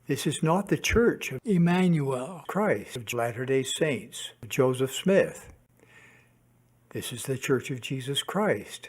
This is not the Church of Emmanuel, Christ, of Latter-day Saints, of Joseph Smith. This is the Church of Jesus Christ.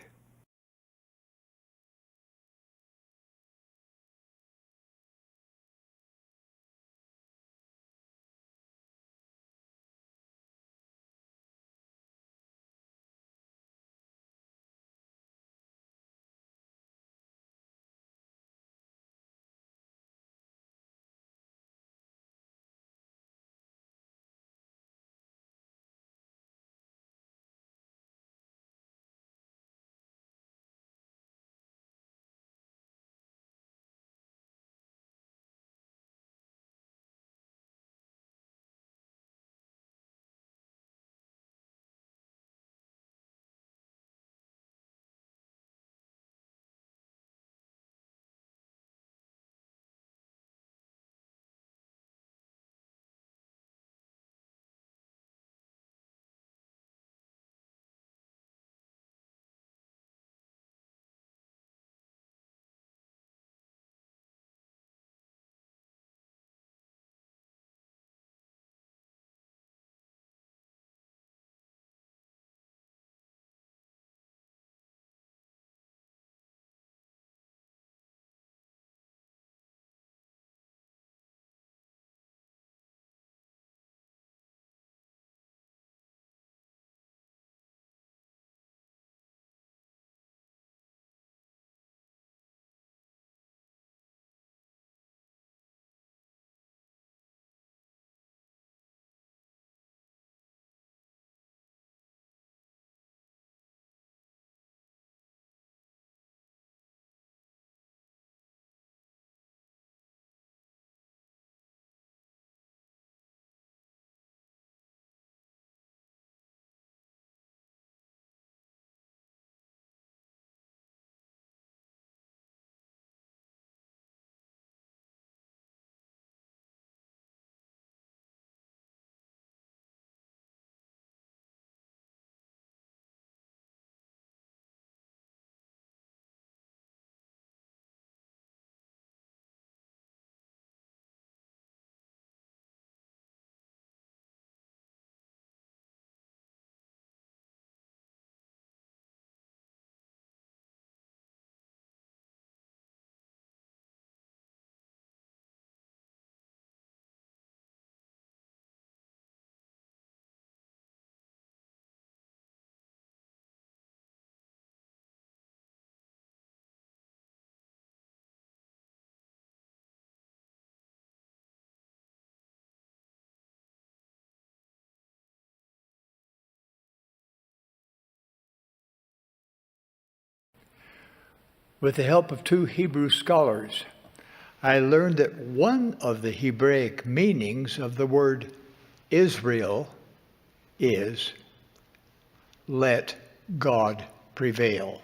With the help of two Hebrew scholars, I learned that one of the Hebraic meanings of the word Israel is let God prevail.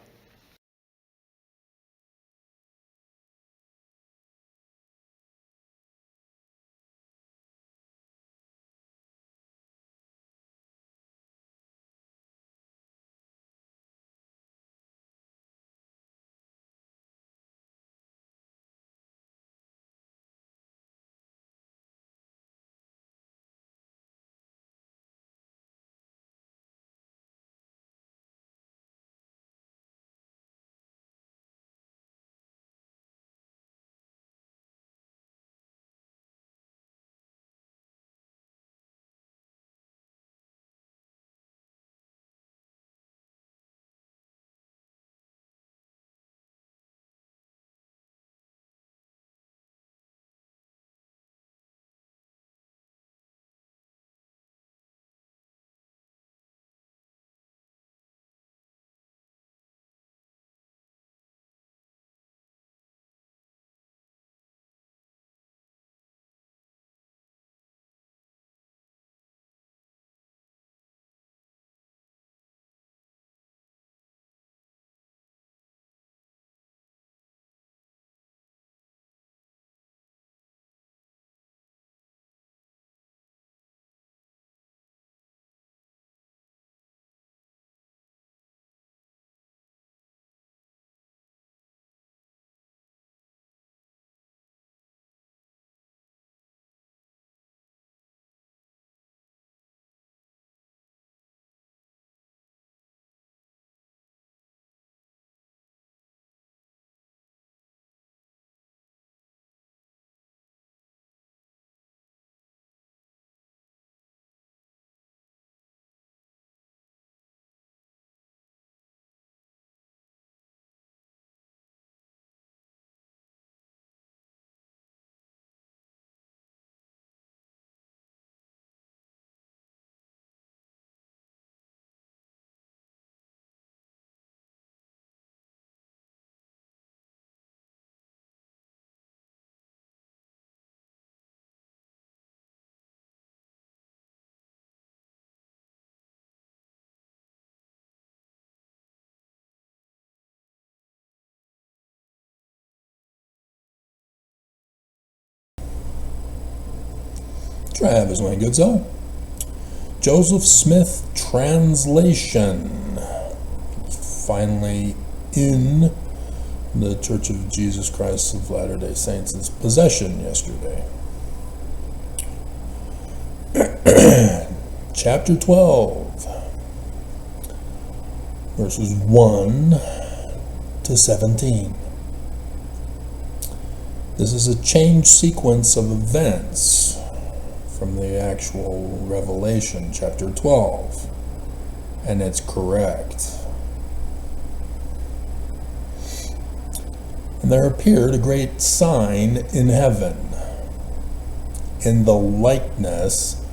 Travis Wayne Goodsell. Joseph Smith translation. Finally in the Church of Jesus Christ of Latter-day Saints' possession yesterday. Chapter 12, verses 1 to 17. This is a change sequence of events from the actual Revelation, chapter 12, and it's correct. And there appeared a great sign in heaven, in the likeness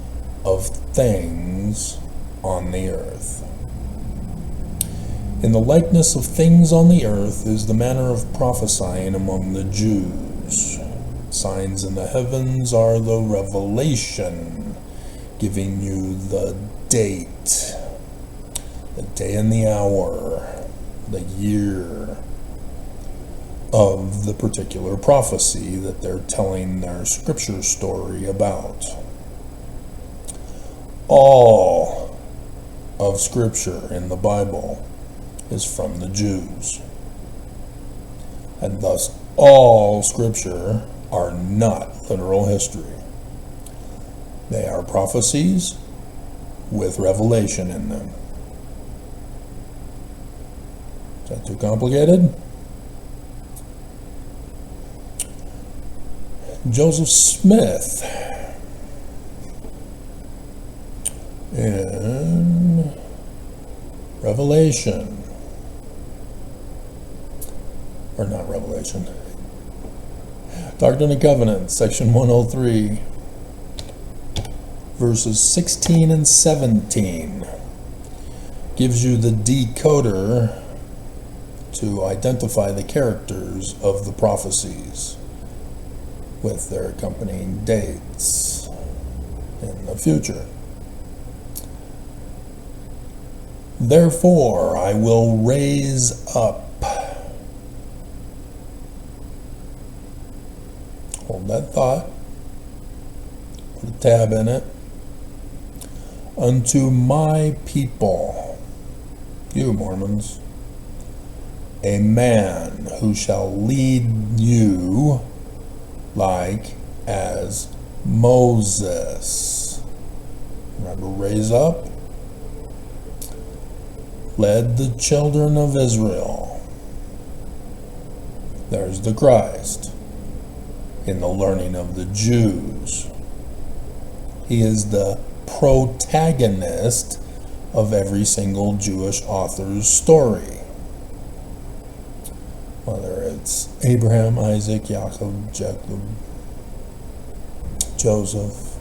of things on the earth. In the likeness of things on the earth is the manner of prophesying among the Jews. Signs in the heavens are the revelation, giving you the date, the day and the hour, the year of the particular prophecy that they're telling their scripture story about. All of scripture in the Bible is from the Jews, and thus all scripture are not literal history. They are prophecies with revelation in them. Is that too complicated? Joseph Smith in Revelation, or not Revelation, Doctrine and Covenants, section 103, verses 16 and 17, gives you the decoder to identify the characters of the prophecies with their accompanying dates in the future. Therefore, I will raise up. Hold that thought. Put a tab in it. Unto my people, you Mormons, a man who shall lead you like as Moses. Remember, raise up, led the children of Israel. There's the Christ in the learning of the Jews. He is the protagonist of every single Jewish author's story. Whether it's Abraham, Isaac, Jacob, Joseph,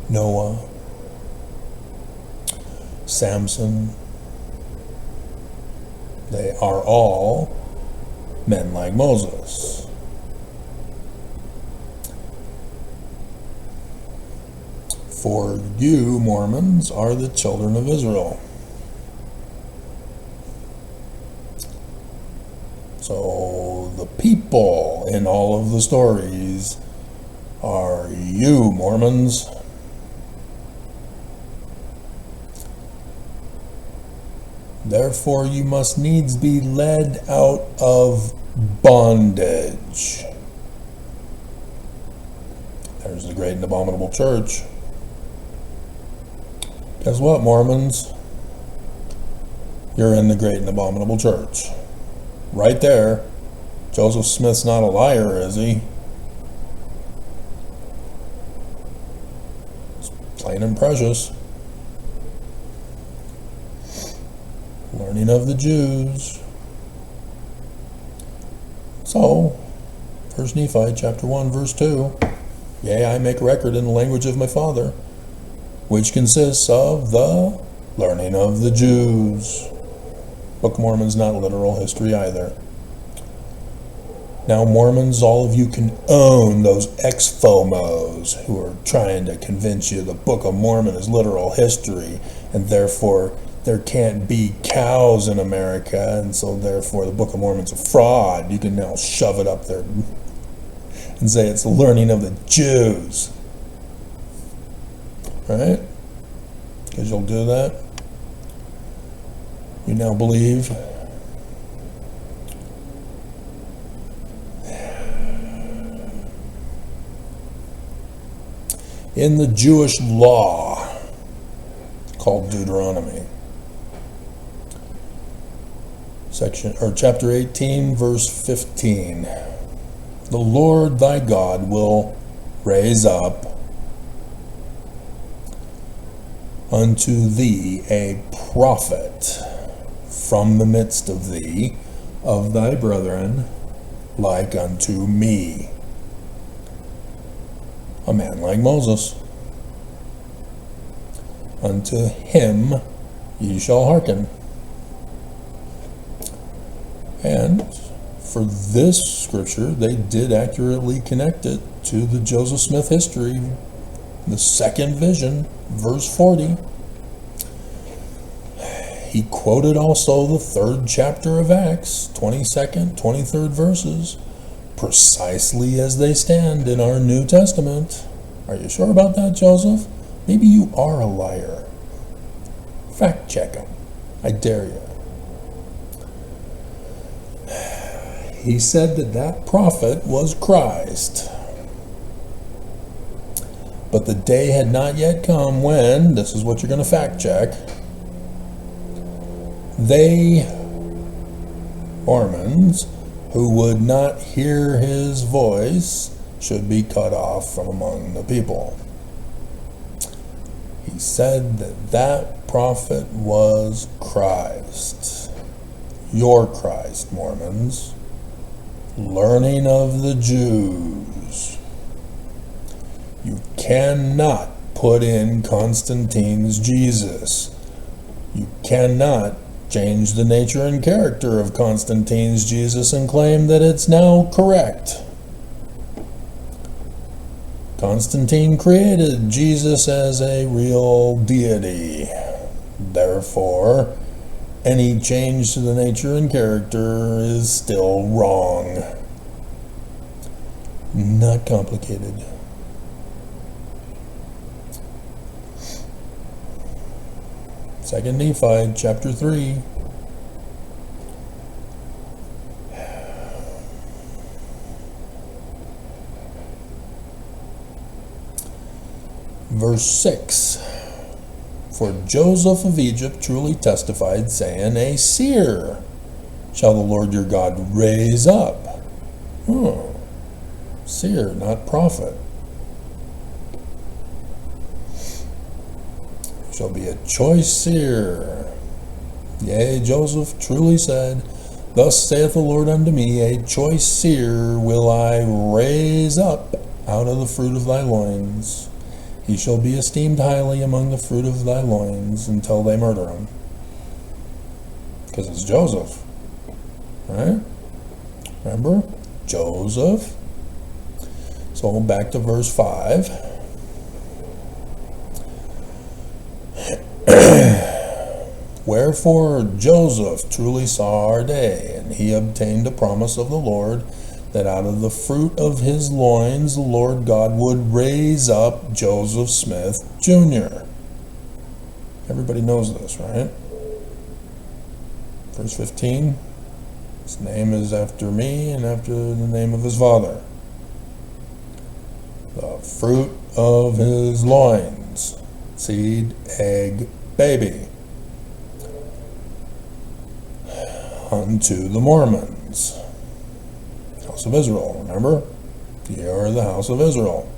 Noah, Samson, they are all men like Moses. For you, Mormons, are the children of Israel. So the people in all of the stories are you, Mormons. Therefore you must needs be led out of bondage. There's the great and abominable church. Guess what, Mormons? You're in the great and abominable church. Right there. Joseph Smith's not a liar, is he? It's plain and precious. Learning of the Jews. So, 1 Nephi chapter 1 verse 2. Yea, I make record in the language of my father, which consists of the learning of the Jews. Book of Mormon's not literal history either. Now, Mormons, all of you can own those ex-FOMOs who are trying to convince you the Book of Mormon is literal history, and therefore there can't be cows in America, and so therefore the Book of Mormon's a fraud. You can now shove it up there and say it's the learning of the Jews. right? Because you'll do that. You now believe. In the Jewish law called Deuteronomy, chapter 18, verse 15. The Lord thy God will raise up unto thee a prophet from the midst of thee, of thy brethren, like unto me. A man like Moses. Unto him ye shall hearken. And for this scripture, they did accurately connect it to the Joseph Smith history, the second vision, verse 40. He quoted also the 3rd chapter of Acts, 22nd, 23rd verses, precisely as they stand in our New Testament. Are you sure about that, Joseph? Maybe you are a liar. Fact check him. I dare you. He said that that prophet was Christ. But the day had not yet come when, this is what you're going to fact check, they, Mormons, who would not hear his voice, should be cut off from among the people. He said that that prophet was Christ. Your Christ, Mormons. Learning of the Jews. You cannot put in Constantine's Jesus. You cannot change the nature and character of Constantine's Jesus and claim that it's now correct. Constantine created Jesus as a real deity. Therefore, any change to the nature and character is still wrong. Not complicated. Second Nephi, chapter 3. Verse 6. For Joseph of Egypt truly testified, saying, a seer shall the Lord your God raise up. Seer, not prophet. Shall be a choice seer. Yea, Joseph truly said, thus saith the Lord unto me, a choice seer will I raise up out of the fruit of thy loins. He shall be esteemed highly among the fruit of thy loins until they murder him. Because it's Joseph. Right? Remember? Joseph. So back to verse 5. Wherefore Joseph truly saw our day, and he obtained a promise of the Lord, that out of the fruit of his loins the Lord God would raise up Joseph Smith Jr. Everybody knows this, right? Verse 15. His name is after me and after the name of his father. The fruit of his loins. Seed, egg, baby. Unto the Mormons. House of Israel, remember? You are the house of Israel.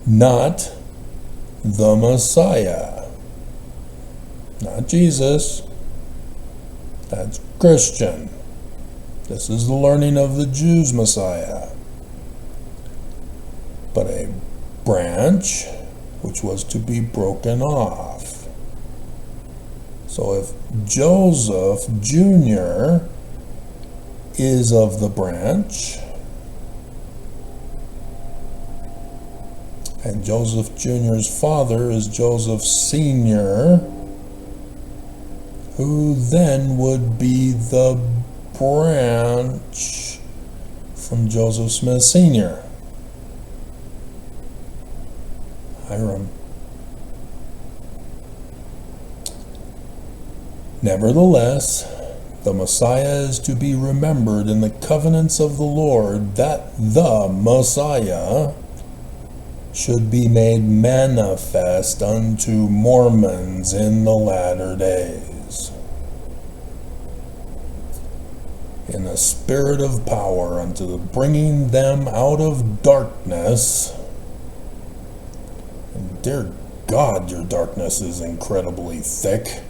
Not the Messiah. Not Jesus. That's Christian. This is the learning of the Jews' Messiah. But a branch which was to be broken off. So if Joseph Jr. is of the branch, and Joseph Jr.'s father is Joseph Sr., who then would be the branch from Joseph Smith Sr. Hiram. Nevertheless, the Messiah is to be remembered in the covenants of the Lord, that the Messiah should be made manifest unto Mormons in the latter days, in a spirit of power, unto the bringing them out of darkness. And dear God, your darkness is incredibly thick.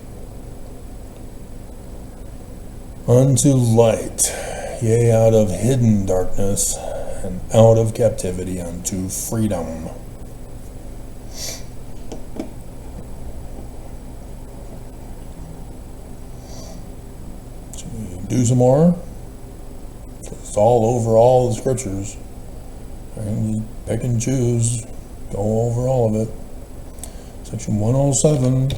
Unto light, yea, out of hidden darkness, and out of captivity unto freedom. Should we do some more? It's all over all the scriptures. And you pick and choose, go over all of it. Section 107,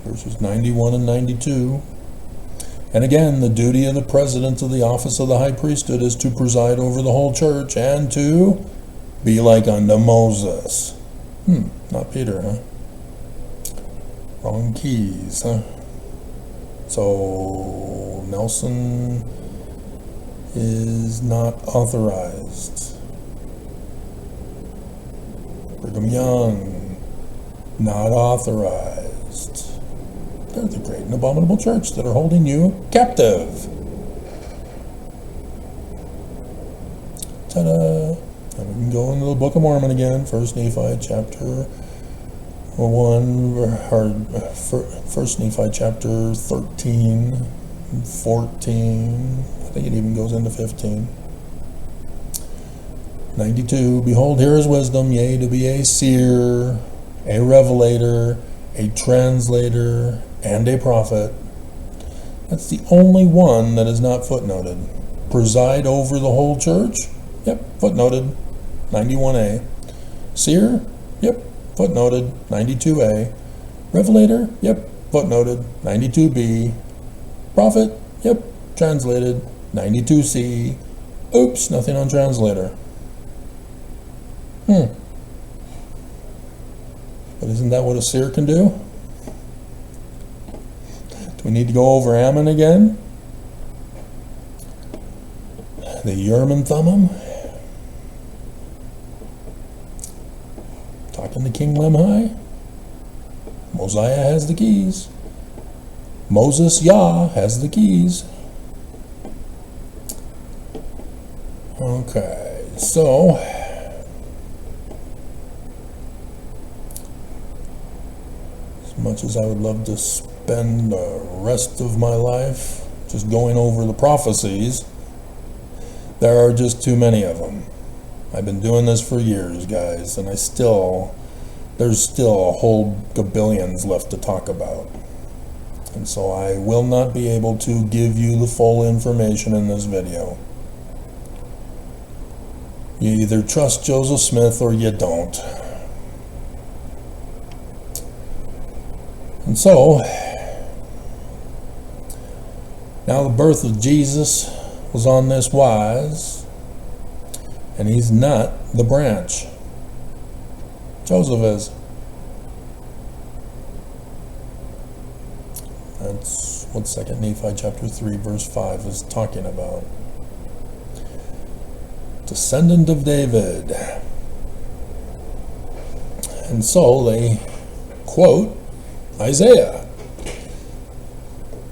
verses 91 and 92. And again, the duty of the president of the office of the high priesthood is to preside over the whole church and to be like unto Moses. Not Peter, huh? Wrong keys, huh? So Nelson is not authorized. Brigham Young, not authorized. They're the great and abominable church that are holding you captive. Ta-da! And we can go into the Book of Mormon again, 1 Nephi chapter 1, or 1 Nephi chapter 13, 14, I think it even goes into 15. 92, behold, here is wisdom, yea, to be a seer, a revelator, a translator, and a prophet. That's the only one that is not footnoted. Preside over the whole church? Yep, footnoted, 91a. Seer? Yep, footnoted, 92a. Revelator? Yep, footnoted, 92b. Prophet? Yep, translated, 92c. Oops, nothing on translator. But isn't that what a seer can do? Do we need to go over Ammon again? The Urim and Thummim? Talking to King Lemhi? Mosiah has the keys. Moses Yah has the keys. Okay, so as much as I would love to spend the rest of my life just going over the prophecies, there are just too many of them. I've been doing this for years, guys, and there's still a whole gabillions left to talk about. And so I will not be able to give you the full information in this video. You either trust Joseph Smith or you don't. And so, now the birth of Jesus was on this wise, and he's not the branch. Joseph is. That's what 2 Nephi chapter 3 verse 5 is talking about. Descendant of David. And so they quote Isaiah,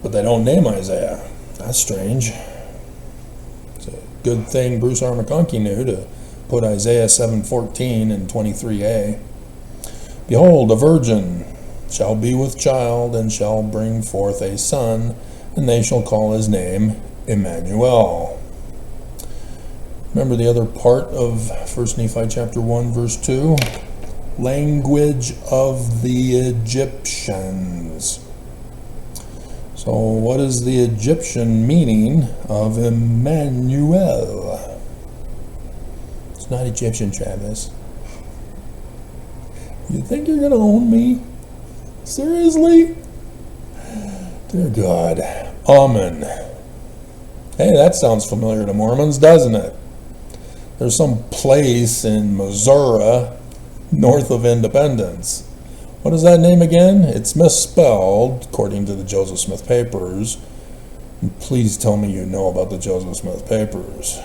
but they don't name Isaiah. That's strange. It's a good thing Bruce R. McConkie knew to put Isaiah 7:14 and 23a. Behold, a virgin shall be with child and shall bring forth a son, and they shall call his name Emmanuel. Remember the other part of 1 Nephi chapter 1 verse 2? Language of the Egyptians. So what is the Egyptian meaning of Emmanuel? It's not Egyptian, Travis. You think you're going to own me? Seriously? Dear God. Amen. Hey, that sounds familiar to Mormons, doesn't it? There's some place in Missouri north of Independence. What is that name again? It's misspelled, according to the Joseph Smith Papers. And please tell me you know about the Joseph Smith Papers.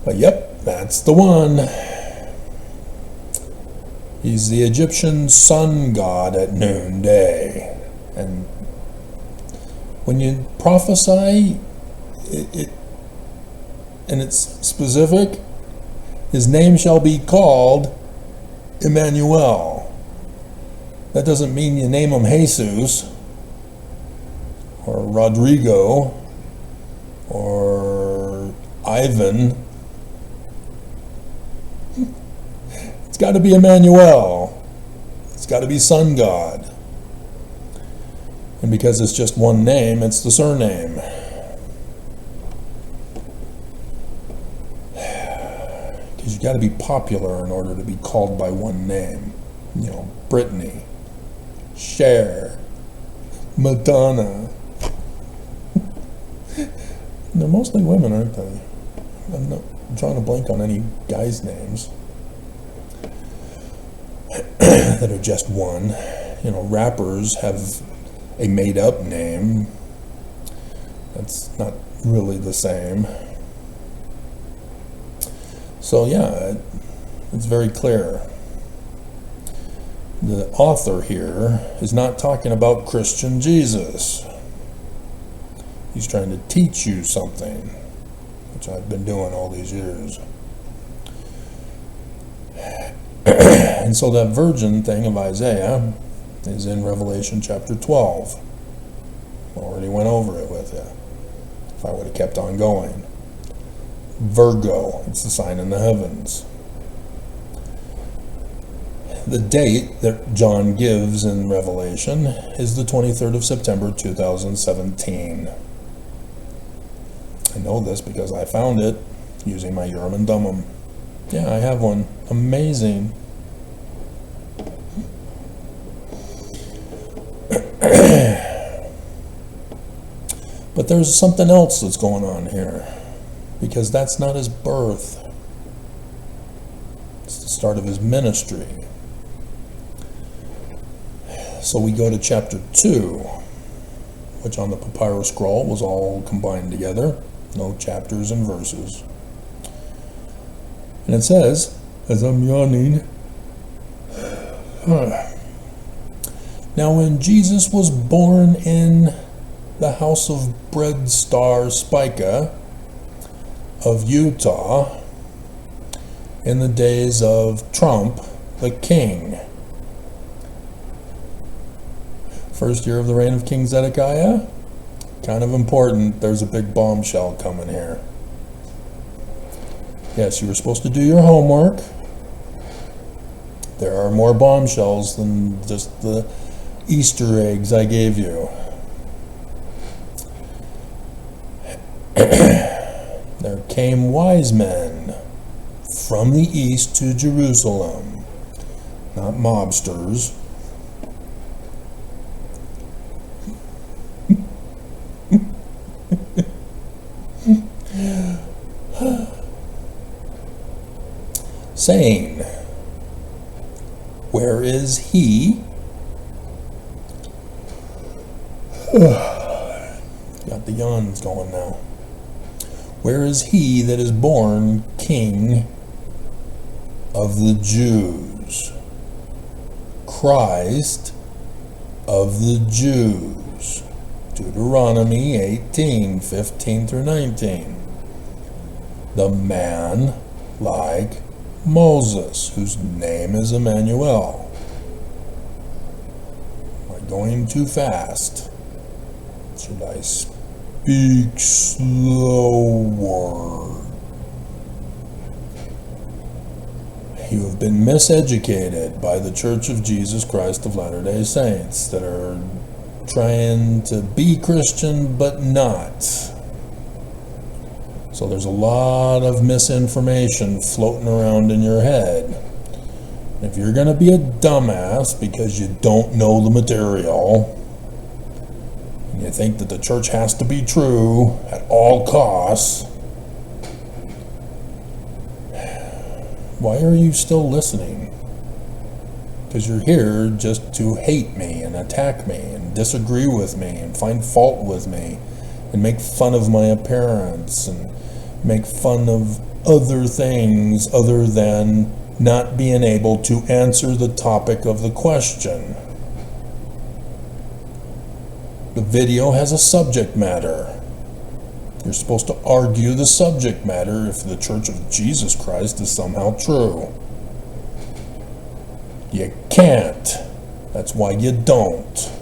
But yep, that's the one. He's the Egyptian sun god at noonday. And when you prophesy, and it's specific, his name shall be called Emmanuel. That doesn't mean you name him Jesus or Rodrigo or Ivan. It's got to be Emmanuel. It's got to be sun god. And because it's just one name, it's the surname. Because you got to be popular in order to be called by one name. You know, Brittany, Cher, Madonna. They're mostly women, aren't they? I'm trying to blank on any guys' names that are just one. You know, rappers have a made-up name. That's not really the same. So yeah, it's very clear. The author here is not talking about Christian Jesus. He's trying to teach you something, which I've been doing all these years. And so that virgin thing of Isaiah is in Revelation chapter 12. Already went over it with you, if I would have kept on going. Virgo, it's the sign in the heavens. The date that John gives in Revelation is the 23rd of September 2017. I know this because I found it using my Urim and Thummim. Yeah, I have one. Amazing. But there's something else that's going on here, because that's not his birth. It's the start of his ministry. So we go to chapter 2, which on the papyrus scroll was all combined together. No chapters and verses. And it says, as I'm yawning, now when Jesus was born in the house of Bread Star Spica of Utah in the days of Trump the king, first year of the reign of King Zedekiah. Kind of important. There's a big bombshell coming here. Yes, you were supposed to do your homework. There are more bombshells than just the Easter eggs I gave you. There came wise men from the east to Jerusalem, not mobsters. Saying, where is he? Got the yawns going now. Where is he that is born King of the Jews? Christ of the Jews. Deuteronomy 18, 15 through 19. The man like Moses, whose name is Emmanuel. Am I going too fast? Should I speak slower? You have been miseducated by the Church of Jesus Christ of Latter-day Saints that are trying to be Christian but not. So there's a lot of misinformation floating around in your head. If you're going to be a dumbass because you don't know the material, and you think that the church has to be true at all costs, Why are you still listening? Because you're here just to hate me and attack me and disagree with me and find fault with me and make fun of my appearance and make fun of other things other than not being able to answer the topic of the question. The video has a subject matter. You're supposed to argue the subject matter if the Church of Jesus Christ is somehow true. You can't. That's why you don't.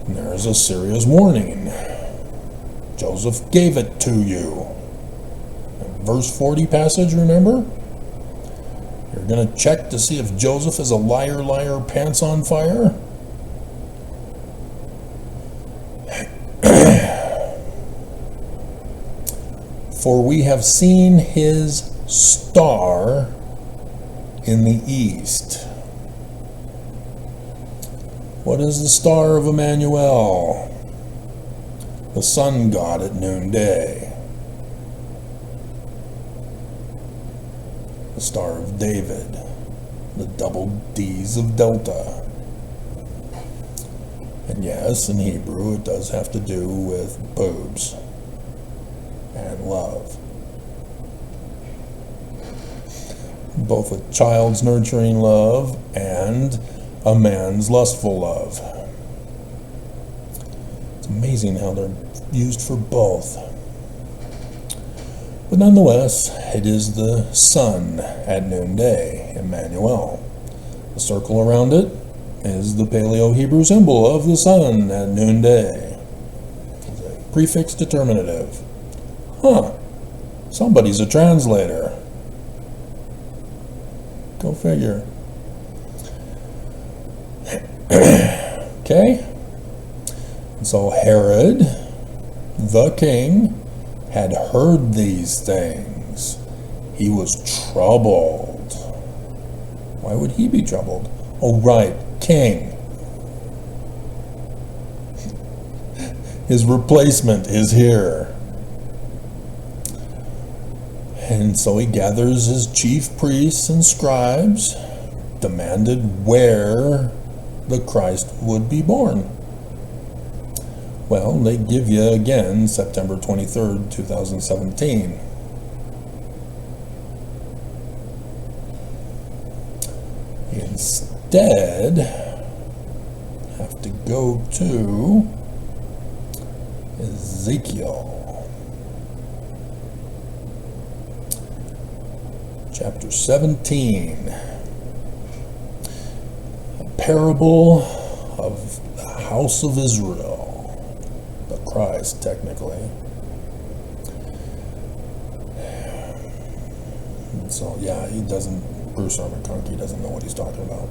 And there's a serious warning. Joseph gave it to you. Verse 40 passage, remember? You're going to check to see if Joseph is a liar, liar, pants on fire? For we have seen his star in the east. What is the star of Emmanuel? The sun god at noonday. The Star of David. The double D's of Delta. And yes, in Hebrew it does have to do with boobs and love. Both a child's nurturing love and a man's lustful love. It's amazing how they're used for both. But nonetheless, it is the sun at noonday, Emmanuel. The circle around it is the Paleo-Hebrew symbol of the sun at noonday. It's a prefix determinative. Huh, somebody's a translator. Go figure. Okay? And so Herod, the king, had heard these things. He was troubled. Why would he be troubled? Oh, right, king. His replacement is here. And so he gathers his chief priests and scribes, demanded where the Christ would be born. Well, they give you again September 23rd, 2017. Instead, have to go to Ezekiel. Chapter 17. A parable of the house of Israel. Christ, technically. And so, yeah, Bruce Armstrong, he doesn't know what he's talking about.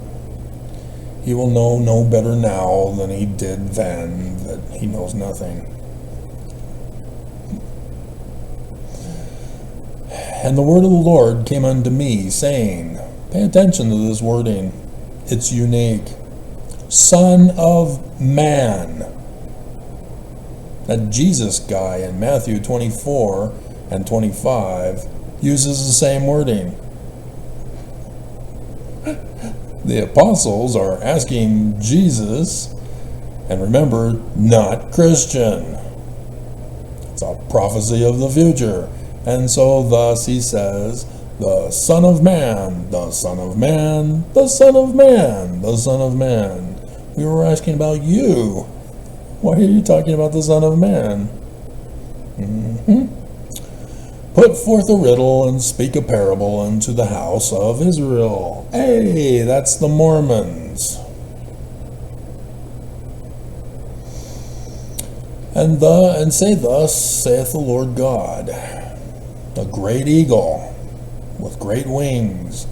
He will know no better now than he did then, that he knows nothing. And the word of the Lord came unto me, saying, pay attention to this wording, it's unique. Son of man. That Jesus guy in Matthew 24 and 25 uses the same wording. The apostles are asking Jesus, and remember, not Christian. It's a prophecy of the future. And so thus he says, the Son of Man, the Son of Man, the Son of Man, the Son of Man. We were asking about you. Why are you talking about the Son of Man? Put forth a riddle and speak a parable unto the house of Israel. Hey, that's the Mormons. And say thus, saith the Lord God, a great eagle with great wings,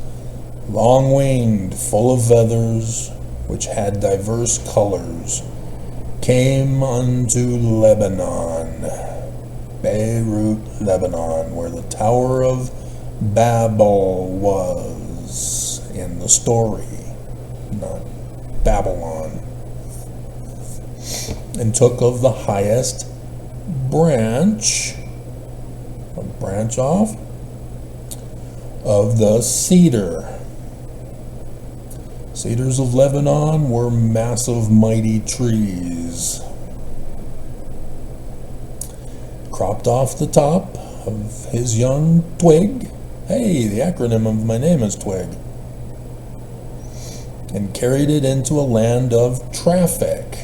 long-winged, full of feathers, which had diverse colors, came unto Lebanon, Beirut, Lebanon, where the Tower of Babel was in the story, not Babylon, and took of the highest branch, a branch off, of the cedar. Cedars of Lebanon were massive, mighty trees. Cropped off the top of his young twig. Hey, the acronym of my name is Twig. And carried it into a land of traffic.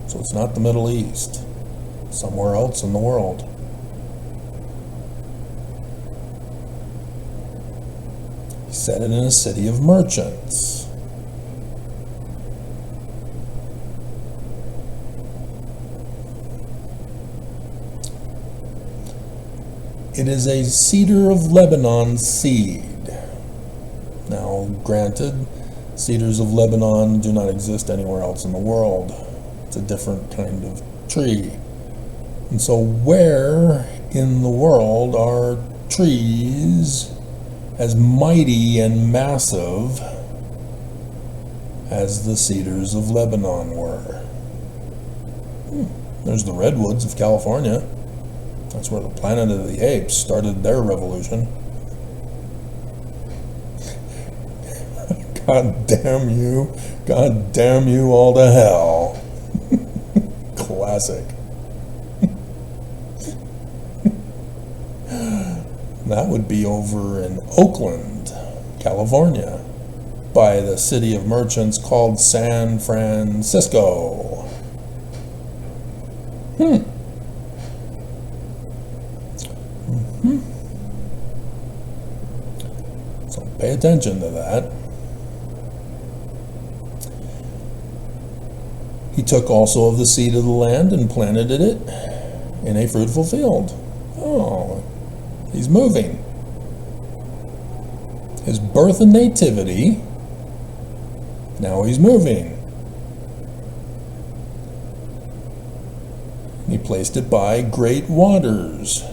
So it's not the Middle East. Somewhere else in the world. He set it in a city of merchants. It is a cedar of Lebanon seed. Now, granted, cedars of Lebanon do not exist anywhere else in the world. It's a different kind of tree. And so where in the world are trees as mighty and massive as the cedars of Lebanon were? There's the redwoods of California. That's where the Planet of the Apes started their revolution. God damn you. God damn you all to hell. Classic. That would be over in Oakland, California, by the city of merchants called San Francisco. So pay attention to that. He took also of the seed of the land and planted it in a fruitful field. Oh, he's moving. His birth and nativity, now he's moving. He placed it by great waters.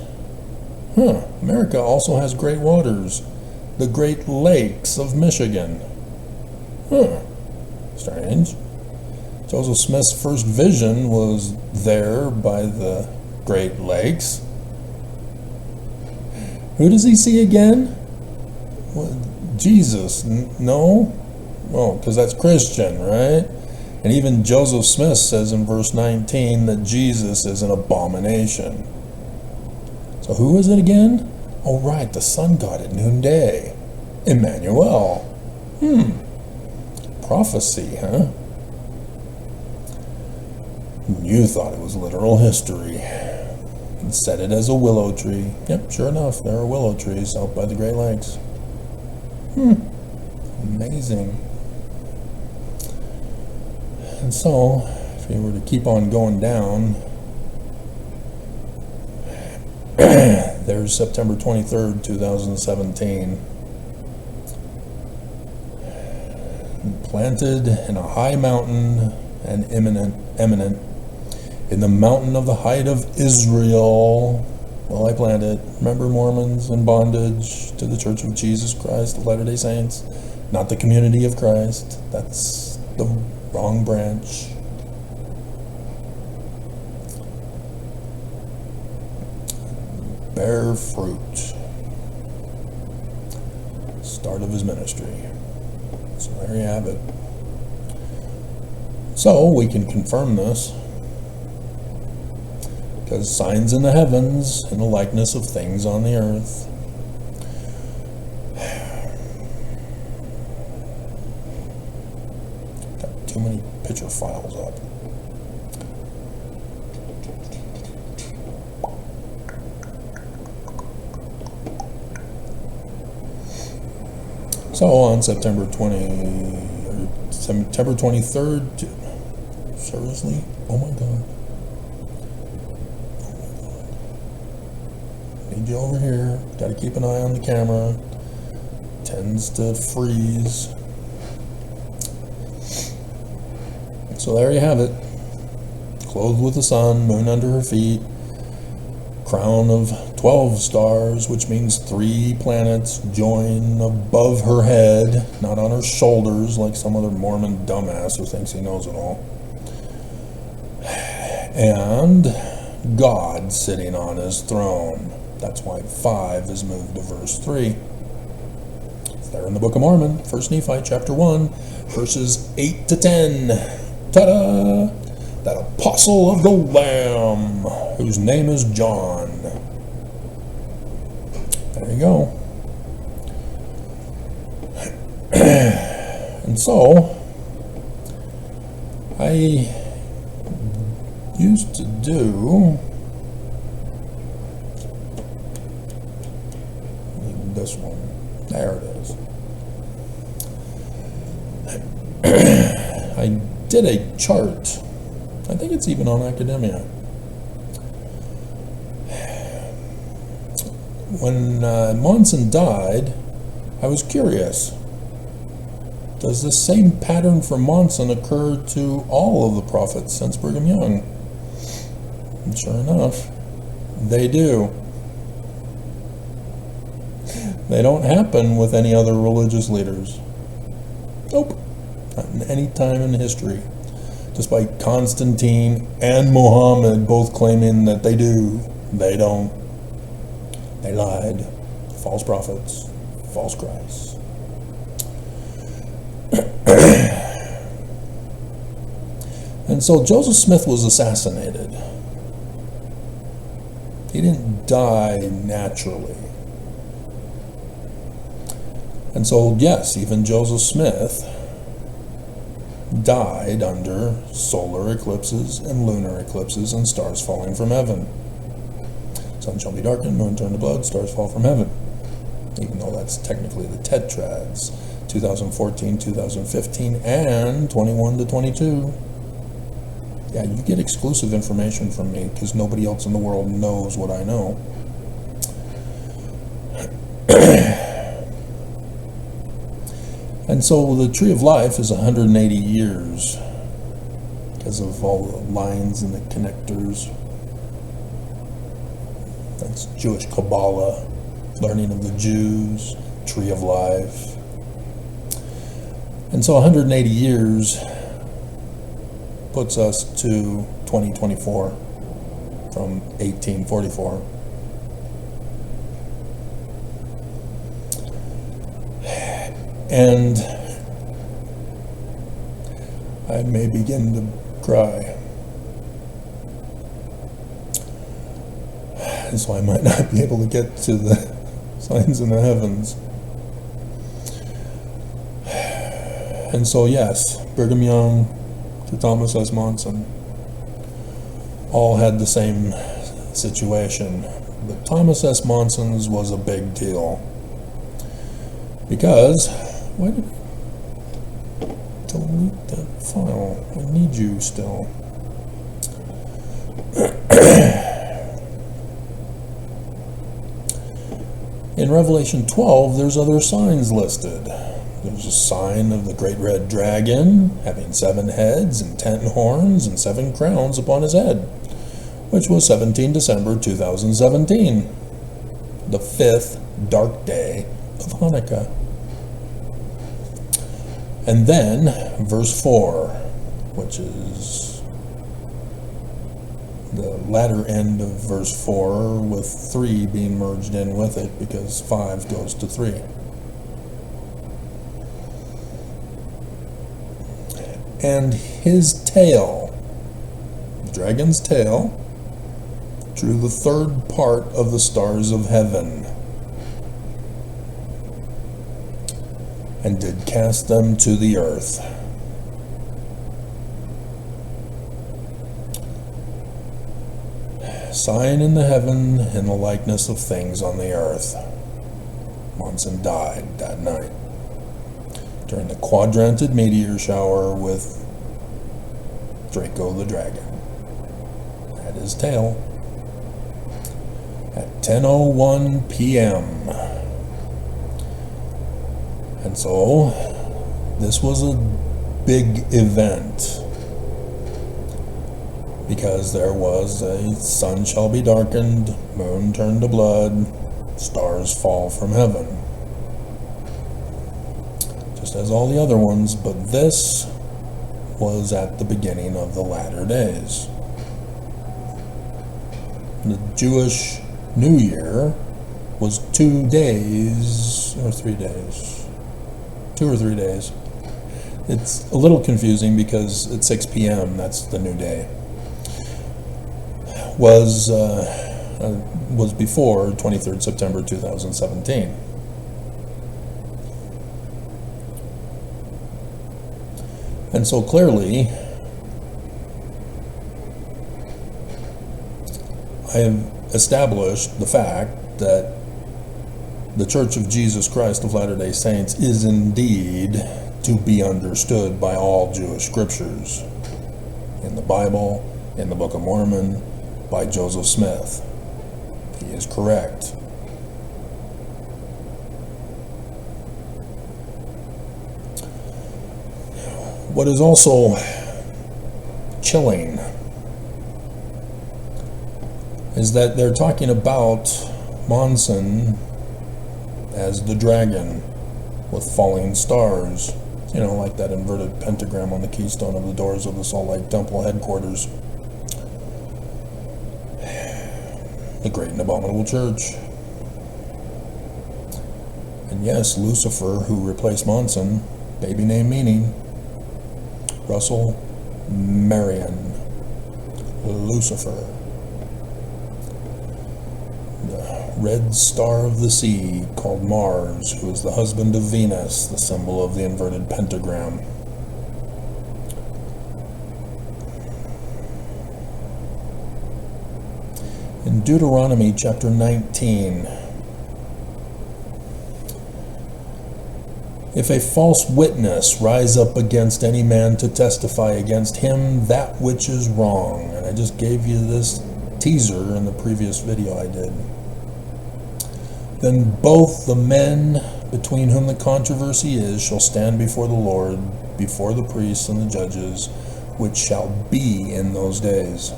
America also has great waters. The Great Lakes of Michigan. Strange. Joseph Smith's first vision was there by the Great Lakes. Who does he see again? What, Jesus? No? Oh, because that's Christian, right? And even Joseph Smith says in verse 19 that Jesus is an abomination. So who is it again? Oh, right, the sun god at noonday. Emmanuel. Prophecy, huh? You thought it was literal history. And said it as a willow tree. Yep, sure enough, there are willow trees out by the Great Lakes. Amazing. And so, if you were to keep on going down, there's September 23rd, 2017. Planted in a high mountain and eminent in the mountain of the height of Israel. Well, I planted. Remember Mormons in bondage to the Church of Jesus Christ of Latter-day Saints? Not the Community of Christ. That's the wrong branch. Bear fruit. Start of his ministry. So there you have it. So we can confirm this because signs in the heavens in the likeness of things on the earth. Got too many picture files up. So on September 23rd, seriously? Oh my God. Need you over here. Got to keep an eye on the camera. Tends to freeze. So there you have it. Clothed with the sun, moon under her feet, crown of 12 stars, which means 3 planets join above her head, not on her shoulders like some other Mormon dumbass who thinks he knows it all. And God sitting on his throne. That's why 5 is moved to verse 3. They're in the Book of Mormon, 1 Nephi chapter 1, verses 8 to 10. Ta-da! That apostle of the Lamb, whose name is John. There you go. And so, I used to do this one. There it is. I did a chart. I think it's even on Academia. When Monson died, I was curious. Does this same pattern for Monson occur to all of the prophets since Brigham Young? And sure enough, they do. They don't happen with any other religious leaders. Nope. Not in any time in history. Despite Constantine and Muhammad both claiming that they do, they don't. They lied. False prophets, false Christ. And so Joseph Smith was assassinated. He didn't die naturally. And so, yes, even Joseph Smith died under solar eclipses and lunar eclipses and stars falling from heaven. Sun shall be darkened, moon turned to blood, stars fall from heaven. Even though that's technically the tetrads, 2014, 2015, and 21 to 22. Yeah, you get exclusive information from me because nobody else in the world knows what I know. And so the Tree of Life is 180 years because of all the lines and the connectors. That's Jewish Kabbalah, learning of the Jews, Tree of Life. And so 180 years puts us to 2024 from 1844. And I may begin to cry. And so I might not be able to get to the signs in the heavens. And so, yes, Brigham Young to Thomas S. Monson all had the same situation. But Thomas S. Monson's was a big deal. Because, why did I delete that file? I need you still. In Revelation 12, there's other signs listed. There's a sign of the great red dragon, having 7 heads and 10 horns and 7 crowns upon his head, which was 17 December 2017, the 5th dark day of Hanukkah. And then, verse 4, which is the latter end of verse 4, with 3 being merged in with it, because 5 goes to 3. And his tail, the dragon's tail, drew the 3rd part of the stars of heaven, and did cast them to the earth. Sign in the heaven in the likeness of things on the earth. Monson died that night during the quadranted meteor shower with Draco the dragon at his tail at 10:01 p.m. And so this was a big event because there was a sun shall be darkened, moon turned to blood, stars fall from heaven. Just as all the other ones, but this was at the beginning of the latter days. The Jewish New Year was 2 days, or 3 days, 2 or 3 days. It's a little confusing because at 6 p.m. that's the new day. Was before 23rd September 2017. And so clearly, I have established the fact that the Church of Jesus Christ of Latter-day Saints is indeed to be understood by all Jewish scriptures, in the Bible, in the Book of Mormon, by Joseph Smith. He is correct. What is also chilling is that they're talking about Monson as the dragon with falling stars, like that inverted pentagram on the keystone of the doors of the Salt Lake Temple headquarters, the great and abominable church. And yes, Lucifer, who replaced Monson, baby name meaning Russell Marion, Lucifer, the red star of the sea called Mars, who is the husband of Venus, the symbol of the inverted pentagram. In Deuteronomy chapter 19, if a false witness rise up against any man to testify against him that which is wrong, and I just gave you this teaser in the previous video I did, then both the men between whom the controversy is shall stand before the Lord, before the priests and the judges, which shall be in those days.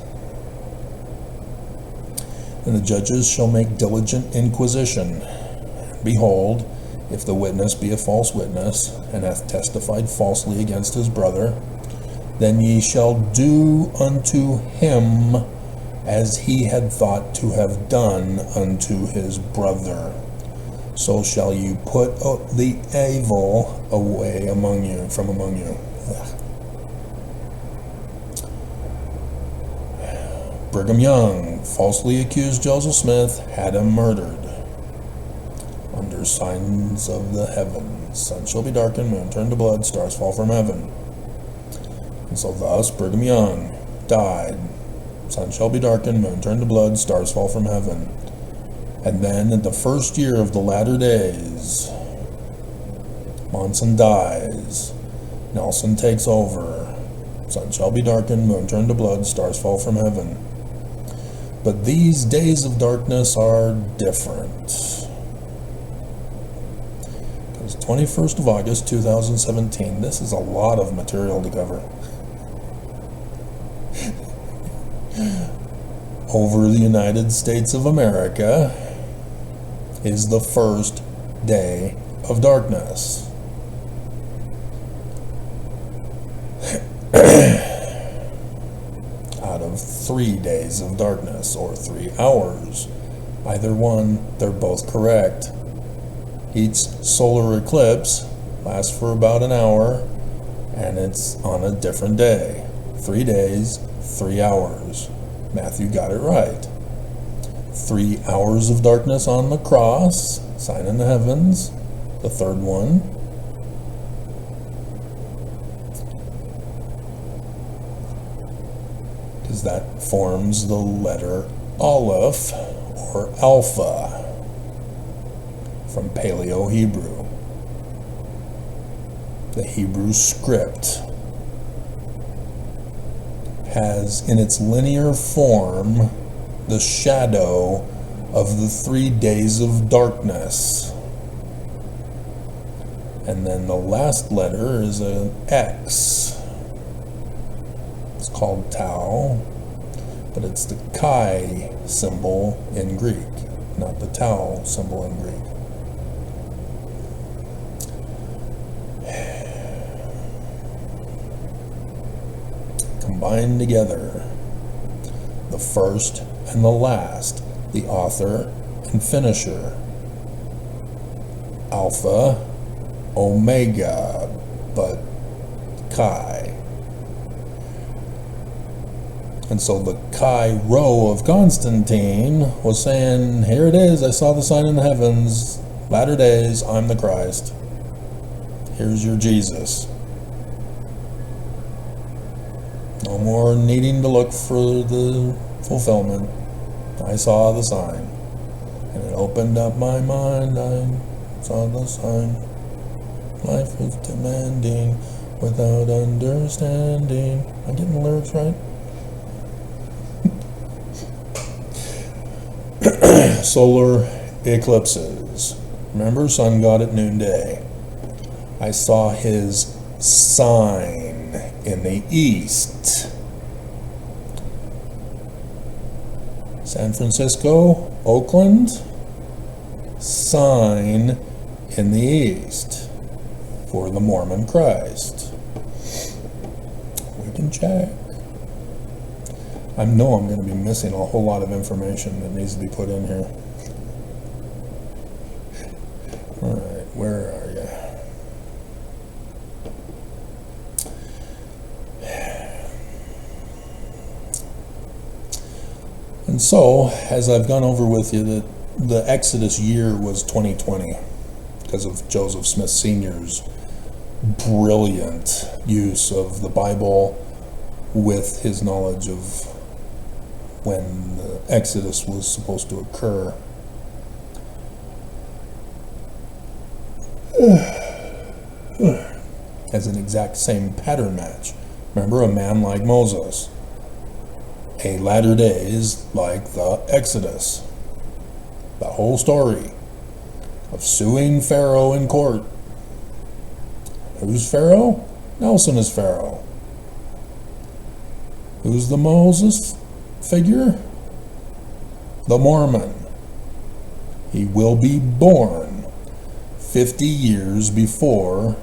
And the judges shall make diligent inquisition. Behold, if the witness be a false witness, and hath testified falsely against his brother, then ye shall do unto him as he had thought to have done unto his brother. So shall you put the evil away from among you. Brigham Young falsely accused Joseph Smith, had him murdered. Under signs of the heavens, sun shall be darkened, moon turned to blood, stars fall from heaven. And so thus Brigham Young died. Sun shall be darkened, moon turned to blood, stars fall from heaven. And then in the first year of the latter days, Monson dies. Nelson takes over. Sun shall be darkened, moon turned to blood, stars fall from heaven. But these days of darkness are different. Because 21st of August 2017, this is a lot of material to cover. Over the United States of America is the first day of darkness. Out of 3 days of darkness, or 3 hours. Either one, they're both correct. Each solar eclipse lasts for about an hour, and it's on a different day. 3 days, 3 hours. Matthew got it right. 3 hours of darkness on the cross, sign in the heavens, the third one. Because that forms the letter Aleph, or Alpha, from Paleo-Hebrew. The Hebrew script has in its linear form the shadow of the 3 days of darkness. And then the last letter is an X. It's called Tau, but it's the Chi symbol in Greek, not the Tau symbol in Greek. Combined together, the first and the last, the author and finisher. Alpha Omega, but Chi. And so the Chi Rho of Constantine was saying, here it is, I saw the sign in the heavens, latter days, I'm the Christ. Here's your Jesus. No more needing to look for the fulfillment. I saw the sign, and it opened up my mind. I saw the sign. Life is demanding without understanding. Am I getting the lyrics right? Solar eclipses. Remember, sun god at noonday. I saw his sign in the east. San Francisco, Oakland, sign in the east for the Mormon Christ. We can check. I know I'm going to be missing a whole lot of information that needs to be put in here. All right, where are you? And so, as I've gone over with you, that the Exodus year was 2020 because of Joseph Smith Sr.'s brilliant use of the Bible with his knowledge of when the Exodus was supposed to occur. As an exact same pattern match. Remember, a man like Moses. A latter days like the Exodus. The whole story of suing Pharaoh in court. Who's Pharaoh? Nelson is Pharaoh. Who's the Moses figure? The Mormon. He will be born 50 years before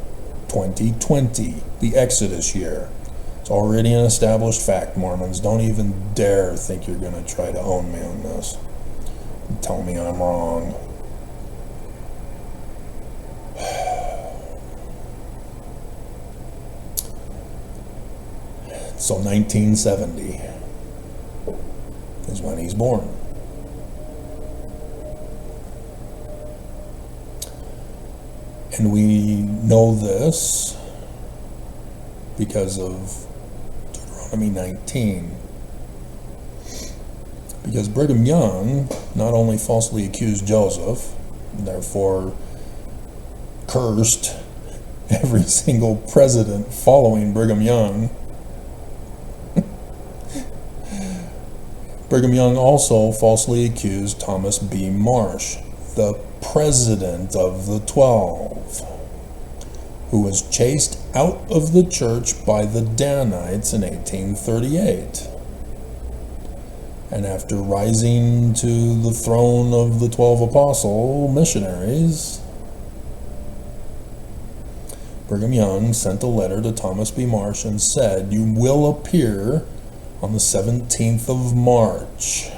2020, the Exodus year. It's already an established fact, Mormons. Don't even dare think you're going to try to own me on this. Tell me I'm wrong. So 1970 is when he's born. And we know this because of Deuteronomy 19. Because Brigham Young not only falsely accused Joseph, and therefore cursed every single president following Brigham Young, Brigham Young also falsely accused Thomas B. Marsh, the president of the 12, who was chased out of the church by the Danites in 1838. And after rising to the throne of the 12 apostle missionaries, Brigham Young sent a letter to Thomas B. Marsh and said, "You will appear on the 17th of March,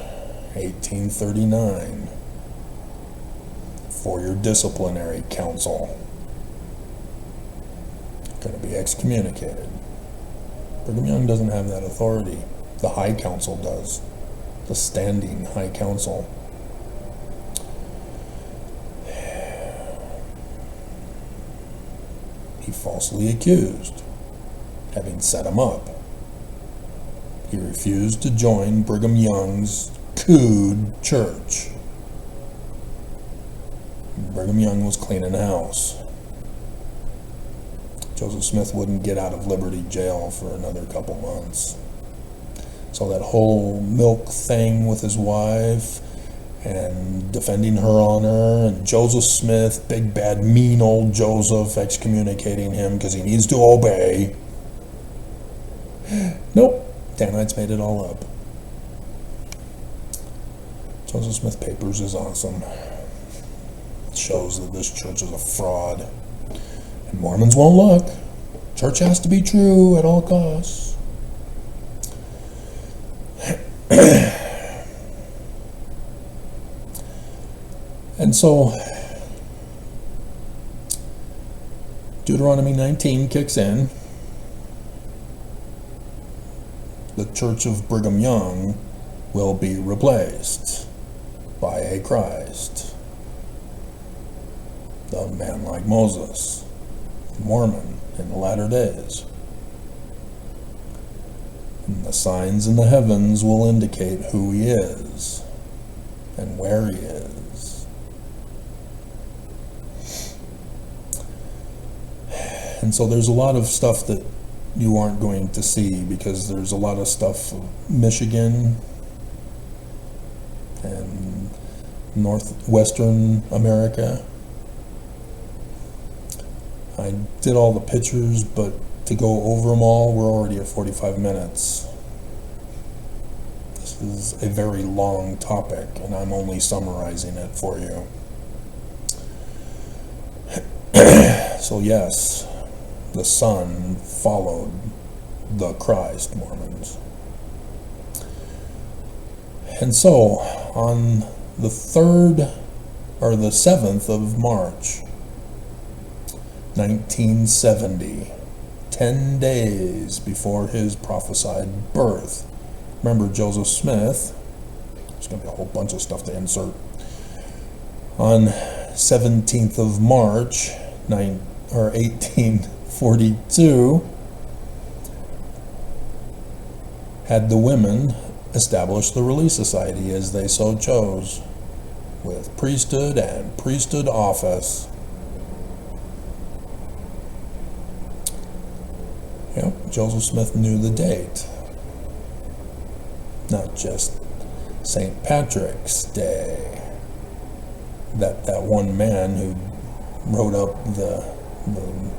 1839, for your disciplinary council. Going to be excommunicated." Brigham Young doesn't have that authority. The High Council does. The standing High Council. He falsely accused, having set him up. He refused to join Brigham Young's cooed church. Brigham Young was cleaning house. Joseph Smith wouldn't get out of Liberty Jail for another couple months. So that whole milk thing with his wife and defending her honor, and Joseph Smith, big bad mean old Joseph, excommunicating him because he needs to obey. Nope. Danites made it all up. Joseph Smith Papers is awesome. It shows that this church is a fraud. And Mormons won't look. Church has to be true at all costs. And so Deuteronomy 19 kicks in. The Church of Brigham Young will be replaced by a Christ, the man like Moses, Mormon in the latter days. And the signs in the heavens will indicate who he is and where he is. And so there's a lot of stuff that you aren't going to see, because there's a lot of stuff Michigan and northwestern America. I did all the pictures, but to go over them all, we're already at 45 minutes. This is a very long topic, and I'm only summarizing it for you. So yes, the Son followed the Christ, Mormons. And so, on the 3rd or the 7th of March, 1970, 10 days before his prophesied birth. Remember Joseph Smith, there's going to be a whole bunch of stuff to insert. On 17th of March, 1842, had the women establish the Relief Society as they so chose, with priesthood and priesthood office. Yep, Joseph Smith knew the date. Not just St. Patrick's Day. That one man who wrote up the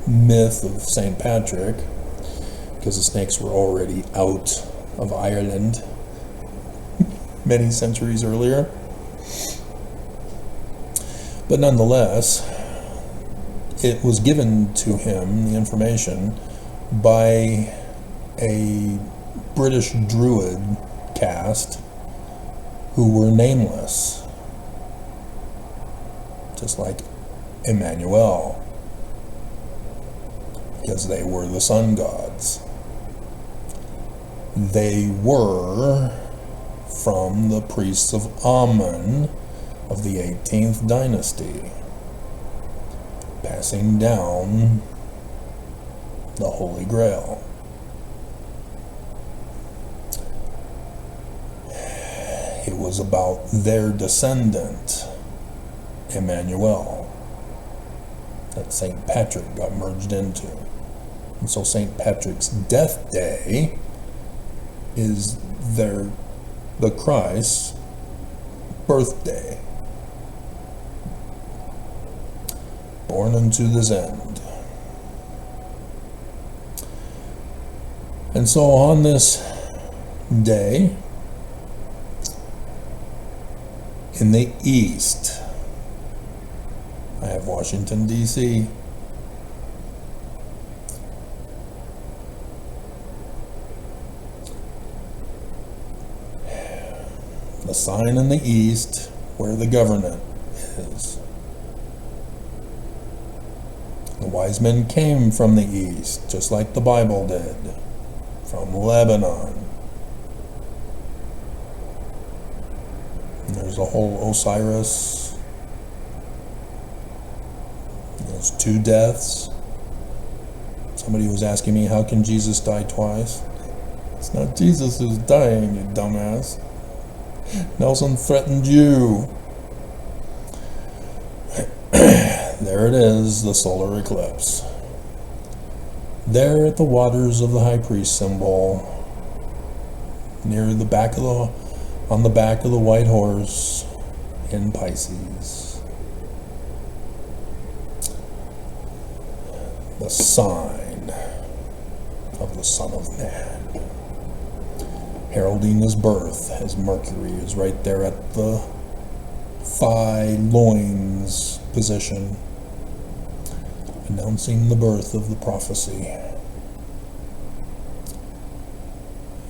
myth of St. Patrick, because the snakes were already out of Ireland many centuries earlier. But nonetheless, it was given to him, the information, by a British Druid caste who were nameless, just like Emmanuel, because they were the sun gods. They were from the priests of Amun of the 18th dynasty, passing down the Holy Grail. It was about their descendant, Emmanuel, that St. Patrick got merged into. And so St. Patrick's death day is the Christ's birthday. Born unto this end. And so on this day, in the east, I have Washington, D.C. The sign in the east where the government is. The wise men came from the east, just like the Bible did, from Lebanon. And there's a whole Osiris. There's 2 deaths. Somebody was asking me, how can Jesus die twice? It's not Jesus who's dying, you dumbass. Nelson threatened you. There it is, the solar eclipse. There at the waters of the high priest symbol, near the back of on the back of the white horse in Pisces. The sign of the Son of Man, heralding his birth, as Mercury is right there at the thigh loins position, announcing the birth of the prophecy.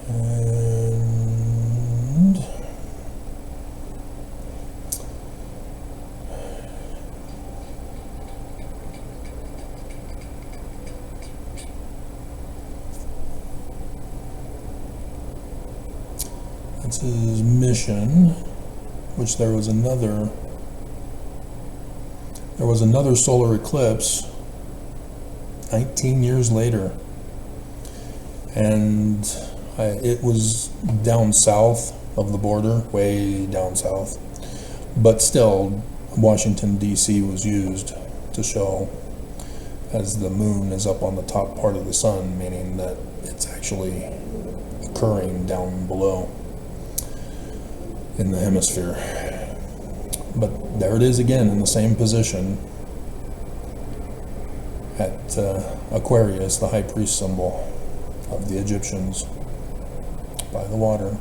And That's his mission, which there was another solar eclipse 19 years later. And it was down south of the border, way down south. But still, Washington, D.C. was used to show, as the moon is up on the top part of the sun, meaning that it's actually occurring down below in the hemisphere. But there it is again in the same position at Aquarius, the high priest symbol of the Egyptians, by the water,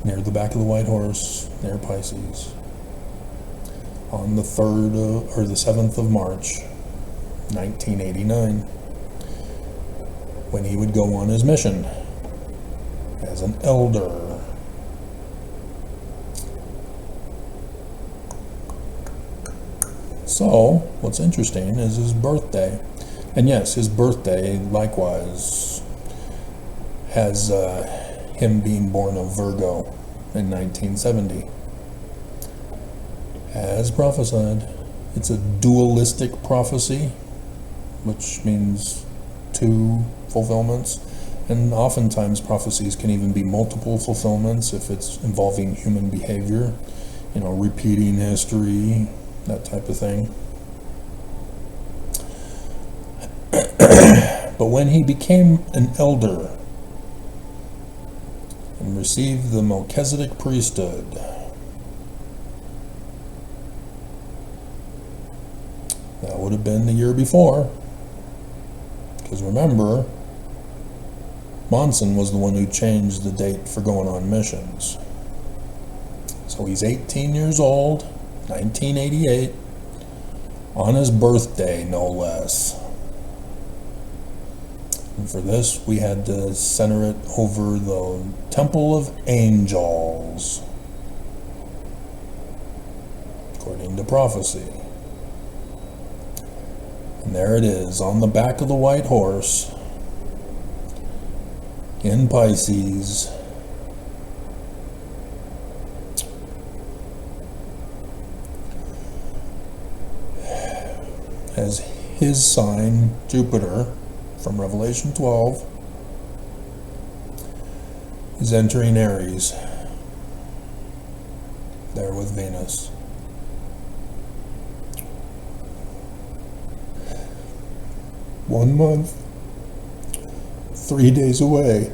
near the back of the white horse, near Pisces, on the 3rd or the 7th of March, 1989, when he would go on his mission as an elder. So, what's interesting is his birthday. And yes, his birthday likewise has him being born of Virgo in 1970. As prophesied, it's a dualistic prophecy, which means two fulfillments. And oftentimes prophecies can even be multiple fulfillments if it's involving human behavior, repeating history, that type of thing. But when he became an elder and received the Melchizedek priesthood, that would have been the year before. Because remember, Monson was the one who changed the date for going on missions. So he's 18 years old, 1988, on his birthday, no less. And for this, we had to center it over the Temple of Angels, according to prophecy. And there it is, on the back of the white horse, in Pisces, as his sign, Jupiter, from Revelation 12, is entering Aries, there with Venus. One month, 3 days away.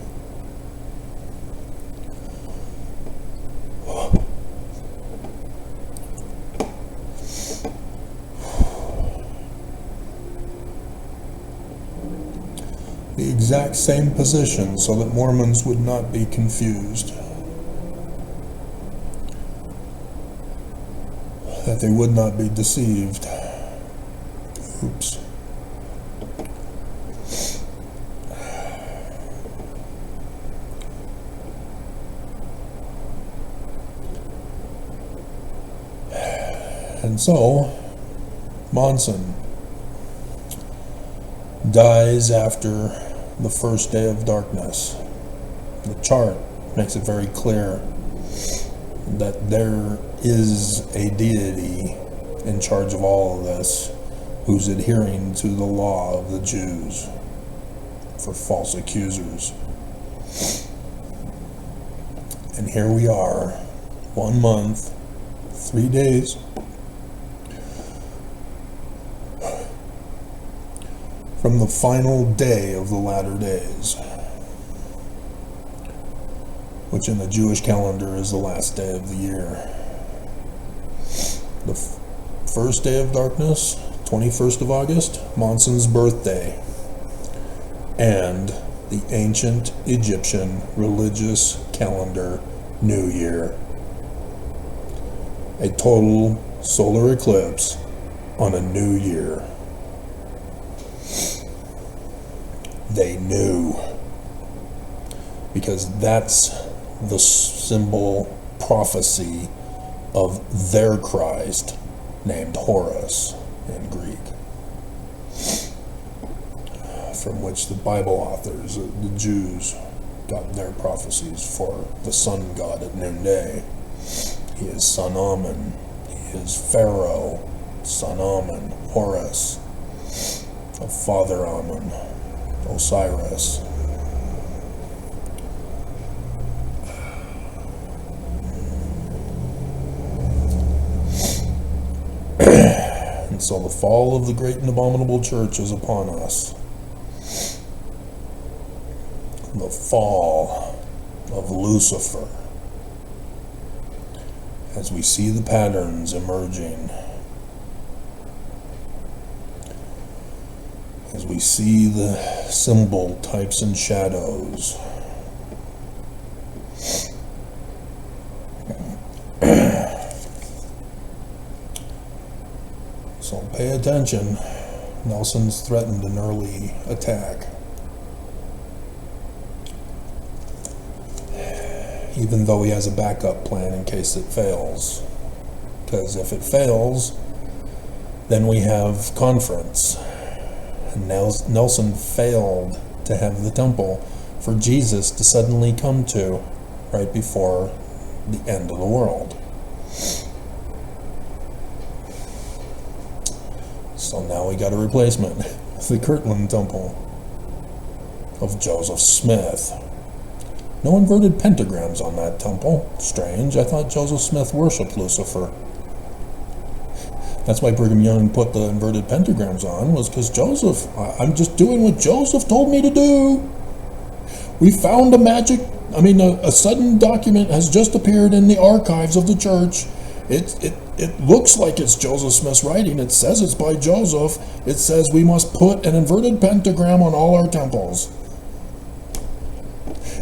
The exact same position so that Mormons would not be confused, that they would not be deceived. Oops. And so, Monson dies after the first day of darkness. The chart makes it very clear that there is a deity in charge of all of this who's adhering to the law of the Jews for false accusers. And here we are, 1 month, 3 days from the final day of the latter days, which in the Jewish calendar is the last day of the year. The first day of darkness, 21st of August, Monson's birthday, and the ancient Egyptian religious calendar New Year. A total solar eclipse on a new year. They knew, because that's the symbol prophecy of their Christ, named Horus in Greek, from which the Bible authors, the Jews, got their prophecies for the sun god at noonday. He is Sun Amun. He is Pharaoh, Sun Amun, Horus, of Father Amun, Osiris. And so the fall of the great and abominable church is upon us. The fall of Lucifer. As we see the patterns emerging, as we see the symbol types and shadows, so pay attention. Nelson's threatened an early attack. Even though he has a backup plan in case it fails. Because if it fails, then we have conference. And Nelson failed to have the temple for Jesus to suddenly come to right before the end of the world. So now we got a replacement. The Kirtland Temple of Joseph Smith. No inverted pentagrams on that temple. Strange. I thought Joseph Smith worshipped Lucifer. That's why Brigham Young put the inverted pentagrams on, was because Joseph, I'm just doing what Joseph told me to do. We found a sudden document has just appeared in the archives of the church. It looks like it's Joseph Smith's writing. It says it's by Joseph. It says we must put an inverted pentagram on all our temples.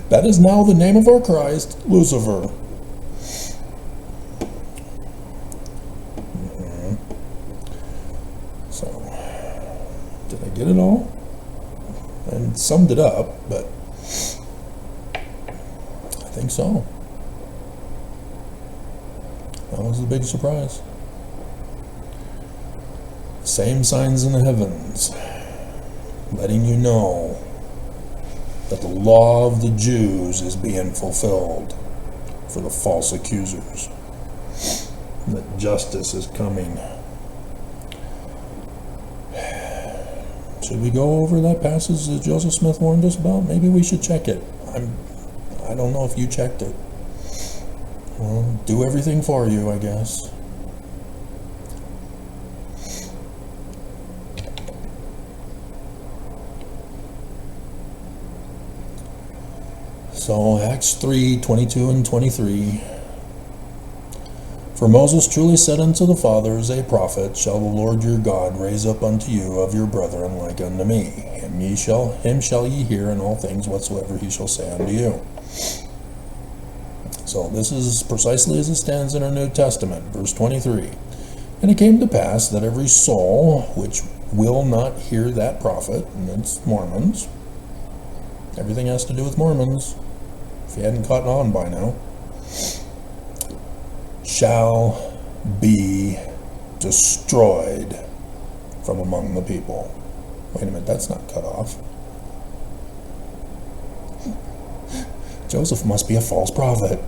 That is now the name of our Christ, Lucifer. So, did I get it all? And summed it up, but I think so. That was the big surprise. Same signs in the heavens, letting you know that the law of the Jews is being fulfilled for the false accusers, that justice is coming. Should we go over that passage that Joseph Smith warned us about? Maybe we should check it. I don't know if you checked it. Well, do everything for you, I guess. So, Acts 3:22 and 23. For Moses truly said unto the fathers, a prophet shall the Lord your God raise up unto you of your brethren like unto me. Him shall ye hear in all things whatsoever he shall say unto you. So this is precisely as it stands in our New Testament, verse 23. And it came to pass that every soul which will not hear that prophet, and it's Mormons, everything has to do with Mormons, if you hadn't caught on by now, shall be destroyed from among the people. Wait a minute, that's not cut off. Joseph must be a false prophet.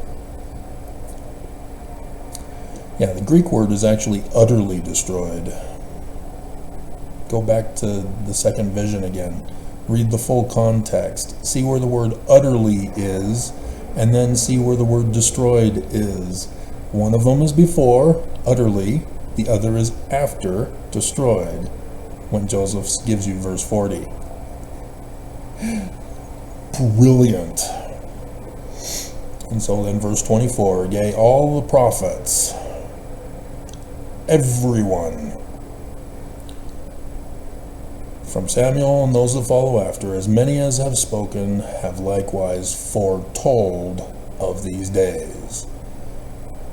Yeah, the Greek word is actually utterly destroyed. Go back to the second vision again. Read the full context. See where the word utterly is, and then see where the word destroyed is. One of them is before, utterly. The other is after, destroyed, when Joseph gives you verse 40. Brilliant. And so then verse 24, yea, all the prophets, everyone, from Samuel and those that follow after, as many as have spoken, have likewise foretold of these days.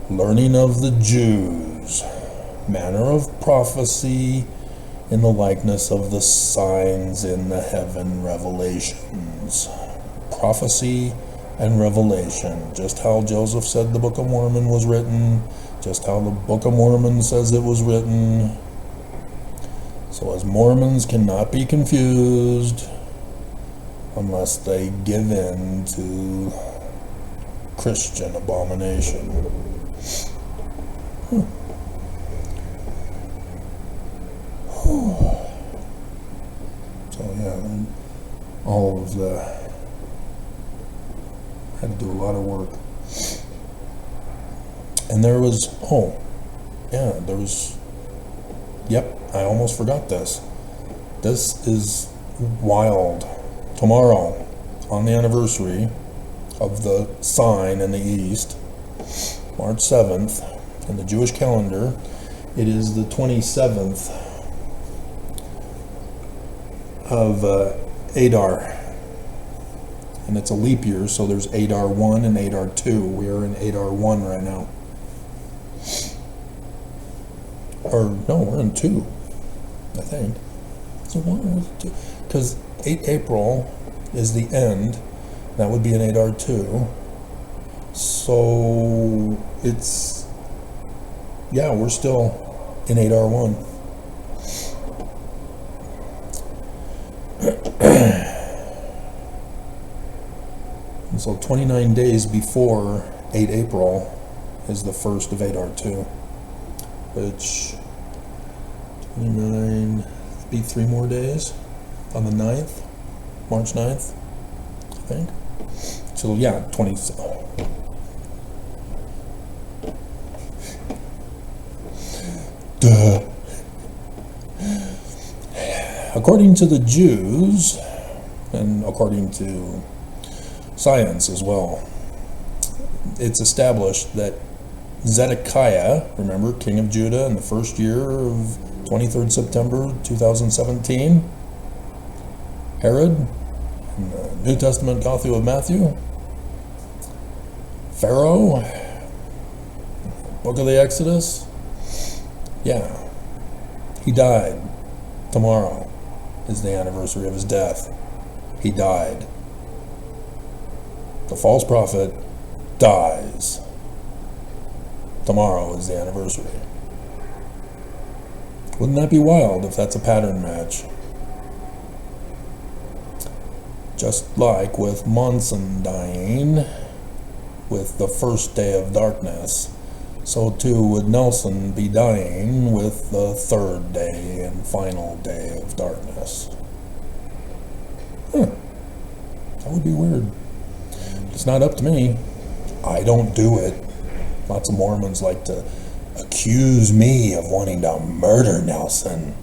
Learning of the Jews, manner of prophecy in the likeness of the signs in the heaven revelations. Prophecy and revelation, just how Joseph said the Book of Mormon was written, just how the Book of Mormon says it was written. So as Mormons cannot be confused, unless they give in to Christian abomination. So yeah, all of the, had to do a lot of work. And there was, yep, I almost forgot this. This is wild. Tomorrow, on the anniversary of the sign in the east, March 7th, in the Jewish calendar, it is the 27th of Adar. And it's a leap year, so there's Adar 1 and Adar 2. We are in Adar 1 right now. Or, no, we're in 2, I think. Is it 1 or is it 2? Because 8 April is the end. That would be in Adar 2. So, it's, yeah, we're still in Adar 1. And so 29 days before 8 April is the first of Adar 2, which 29, be 3 more days on the 9th, March 9th, I think. So yeah, 20. Duh. According to the Jews, and according to science as well, it's established that Zedekiah, remember, king of Judah in the first year of 23rd September 2017, Herod, in the New Testament Gospel of Matthew, Pharaoh, book of the Exodus, yeah, he died. Tomorrow is the anniversary of his death. He died. The false prophet dies. Tomorrow is the anniversary. Wouldn't that be wild if that's a pattern match? Just like with Monson dying with the first day of darkness, so too would Nelson be dying with the third day and final day of darkness. That would be weird. It's not up to me. I don't do it. Lots of Mormons like to accuse me of wanting to murder Nelson.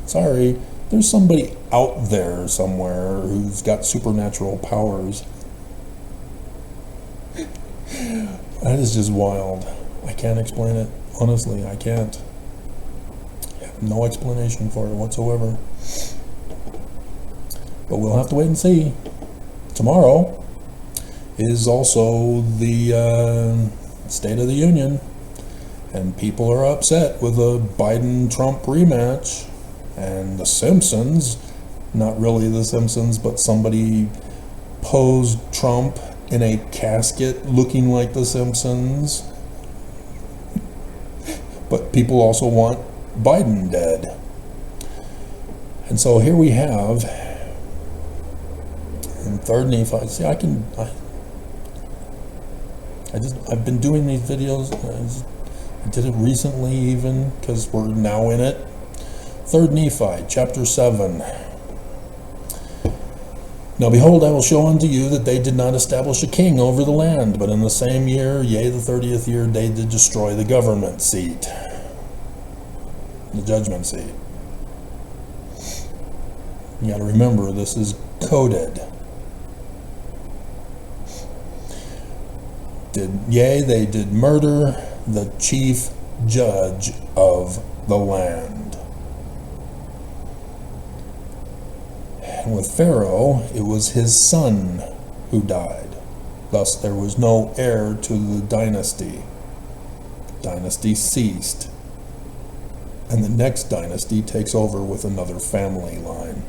Sorry, there's somebody out there somewhere who's got supernatural powers. That is just wild. I can't explain it. Honestly, I can't. I have no explanation for it whatsoever. But we'll have to wait and see. Tomorrow is also the State of the Union, and people are upset with a Biden-Trump rematch. And the Simpsons, not really the Simpsons, but somebody posed Trump in a casket looking like the Simpsons. But people also want Biden dead. And so here we have in 3rd Nephi. See, I've been doing these videos. I did it recently even, because we're now in it. 3rd Nephi, chapter 7. Now behold, I will show unto you that they did not establish a king over the land, but in the same year, yea, the 30th year, they did destroy the government seat, the judgment seat. You got to remember, this is coded. Yea, they did murder the chief judge of the land. And with Pharaoh, it was his son who died. Thus there was no heir to the dynasty. The dynasty ceased. And the next dynasty takes over with another family line.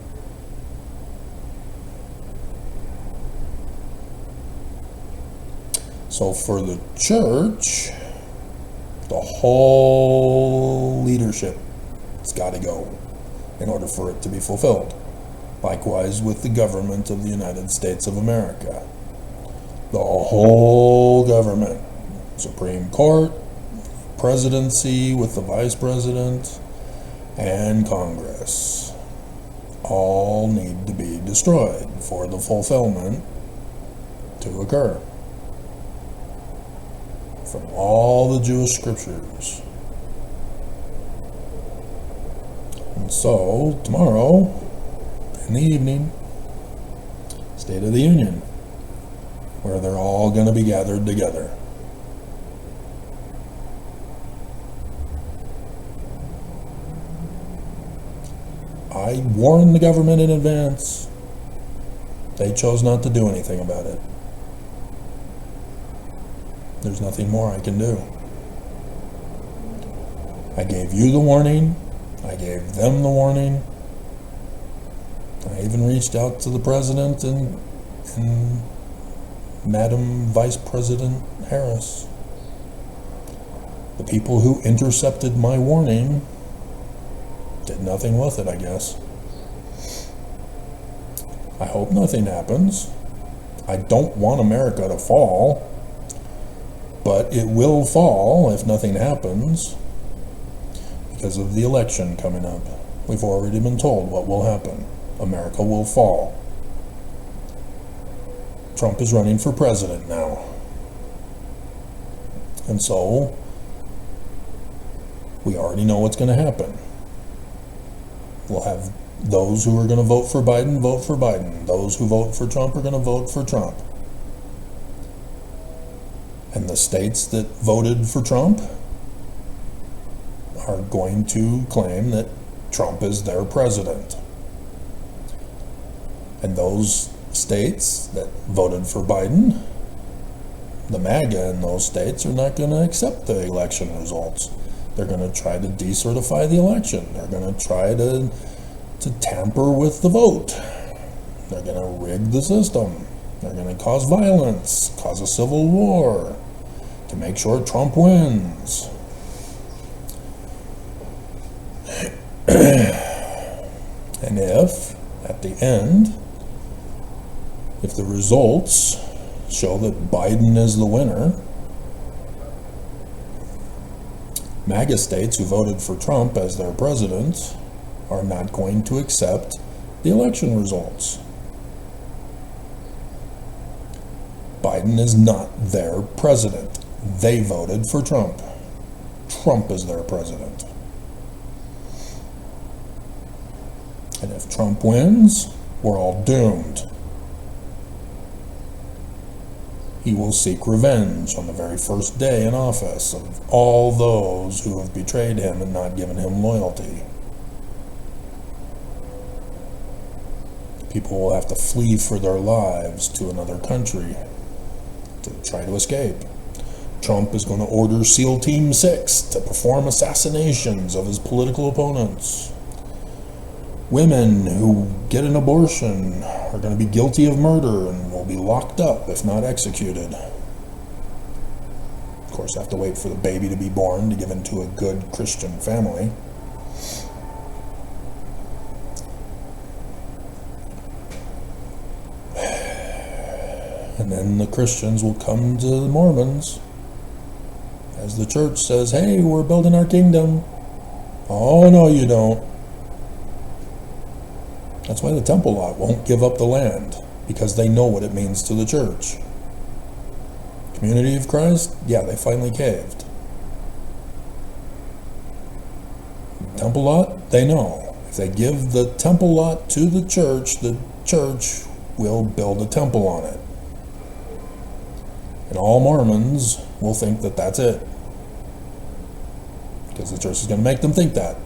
So for the church, the whole leadership has got to go in order for it to be fulfilled. Likewise with the government of the United States of America. The whole government, Supreme Court, presidency with the vice president, and Congress, all need to be destroyed for the fulfillment to occur. From all the Jewish scriptures. And so, tomorrow, in the evening, State of the Union, where they're all going to be gathered together. I warned the government in advance. They chose not to do anything about it. There's nothing more I can do. I gave you the warning. I gave them the warning. I even reached out to the president and Madam Vice President Harris. The people who intercepted my warning did nothing with it, I guess. I hope nothing happens. I don't want America to fall, but it will fall if nothing happens because of the election coming up. We've already been told what will happen. America will fall. Trump is running for president now. And so, we already know what's going to happen. We'll have those who are going to vote for Biden vote for Biden. Those who vote for Trump are going to vote for Trump. And the states that voted for Trump are going to claim that Trump is their president. And those states that voted for Biden, the MAGA in those states, are not going to accept the election results. They're going to try to decertify the election. They're going to try to tamper with the vote. They're going to rig the system. They're going to cause violence, cause a civil war, to make sure Trump wins. And if, at the end, if the results show that Biden is the winner, MAGA states who voted for Trump as their president are not going to accept the election results. Biden is not their president. They voted for Trump. Trump is their president. And if Trump wins, we're all doomed. He will seek revenge on the very first day in office of all those who have betrayed him and not given him loyalty. People will have to flee for their lives to another country to try to escape. Trump is going to order SEAL Team 6 to perform assassinations of his political opponents. Women who get an abortion are going to be guilty of murder and will be locked up if not executed. Of course, have to wait for the baby to be born to give into a good Christian family. And then the Christians will come to the Mormons as the church says, hey, we're building our kingdom. Oh, no, you don't. That's why the temple lot won't give up the land, because they know what it means to the church. Community of Christ? Yeah, they finally caved. Temple lot? They know. If they give the temple lot to the church will build a temple on it. And all Mormons will think that that's it, because the church is going to make them think that.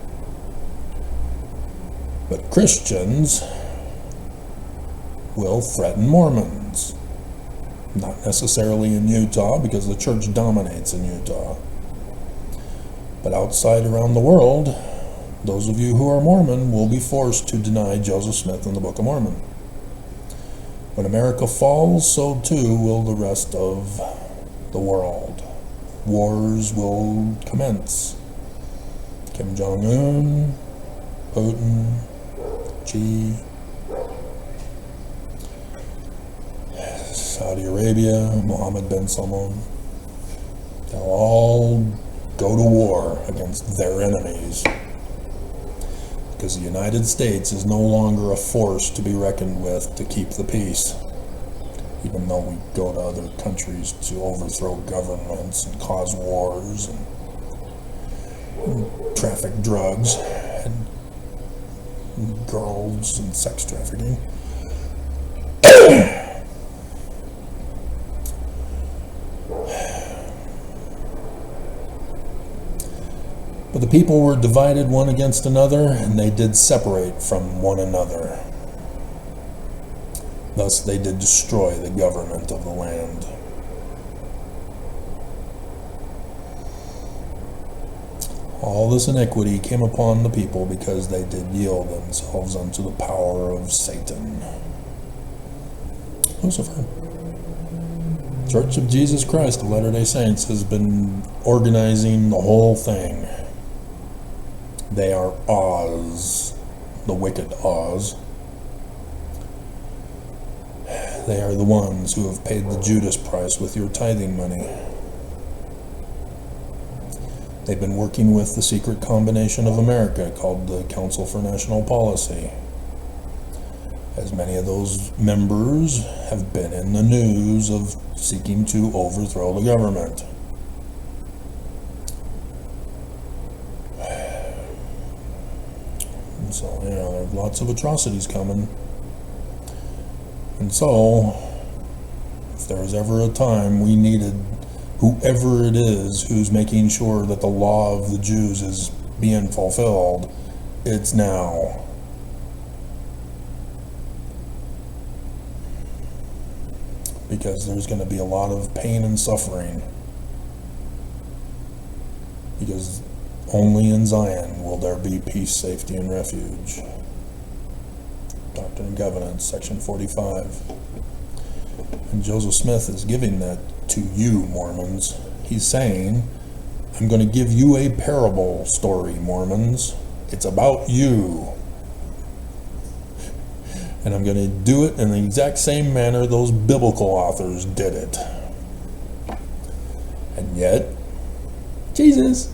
But Christians will threaten Mormons. Not necessarily in Utah, because the church dominates in Utah. But outside around the world, those of you who are Mormon will be forced to deny Joseph Smith and the Book of Mormon. When America falls, so too will the rest of the world. Wars will commence. Kim Jong-un, Putin, Xi, Saudi Arabia, Mohammed bin Salman. They'll all go to war against their enemies. Because the United States is no longer a force to be reckoned with to keep the peace. Even though we go to other countries to overthrow governments and cause wars and traffic drugs and girls and sex trafficking. But the people were divided one against another, and they did separate from one another. Thus they did destroy the government of the land. All this iniquity came upon the people because they did yield themselves unto the power of Satan. Lucifer. Church of Jesus Christ of Latter-day Saints has been organizing the whole thing. They are Oz, the wicked Oz. They are the ones who have paid the Judas price with your tithing money. They've been working with the secret combination of America called the Council for National Policy. As many of those members have been in the news of seeking to overthrow the government. And so, there are lots of atrocities coming. And so, if there was ever a time we needed whoever it is who's making sure that the law of the Jews is being fulfilled, it's now. Because there's going to be a lot of pain and suffering. Because only in Zion will there be peace, safety, and refuge. Doctrine and Covenants, section 45. And Joseph Smith is giving that to you, Mormons. He's saying, I'm going to give you a parable story, Mormons. It's about you. And I'm going to do it in the exact same manner those biblical authors did it. And yet, Jesus.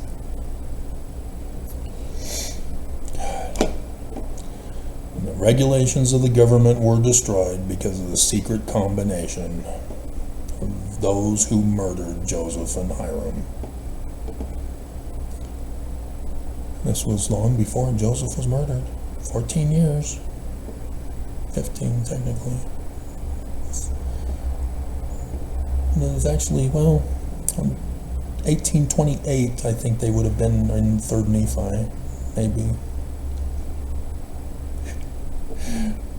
And the regulations of the government were destroyed because of the secret combination of those who murdered Joseph and Hiram. This was long before Joseph was murdered. 14 years. 15 technically. And it was actually, well, 1828 I think they would have been in 3rd Nephi, maybe.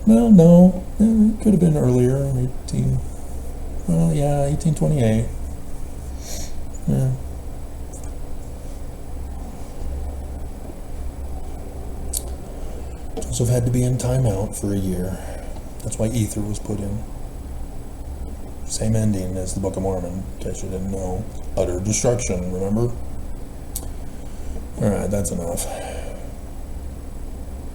Well, no, it could have been earlier, 1828. Yeah. Joseph had to be in timeout for a year. That's why Ether was put in. Same ending as the Book of Mormon, in case you didn't know. Utter destruction, remember? Alright, that's enough.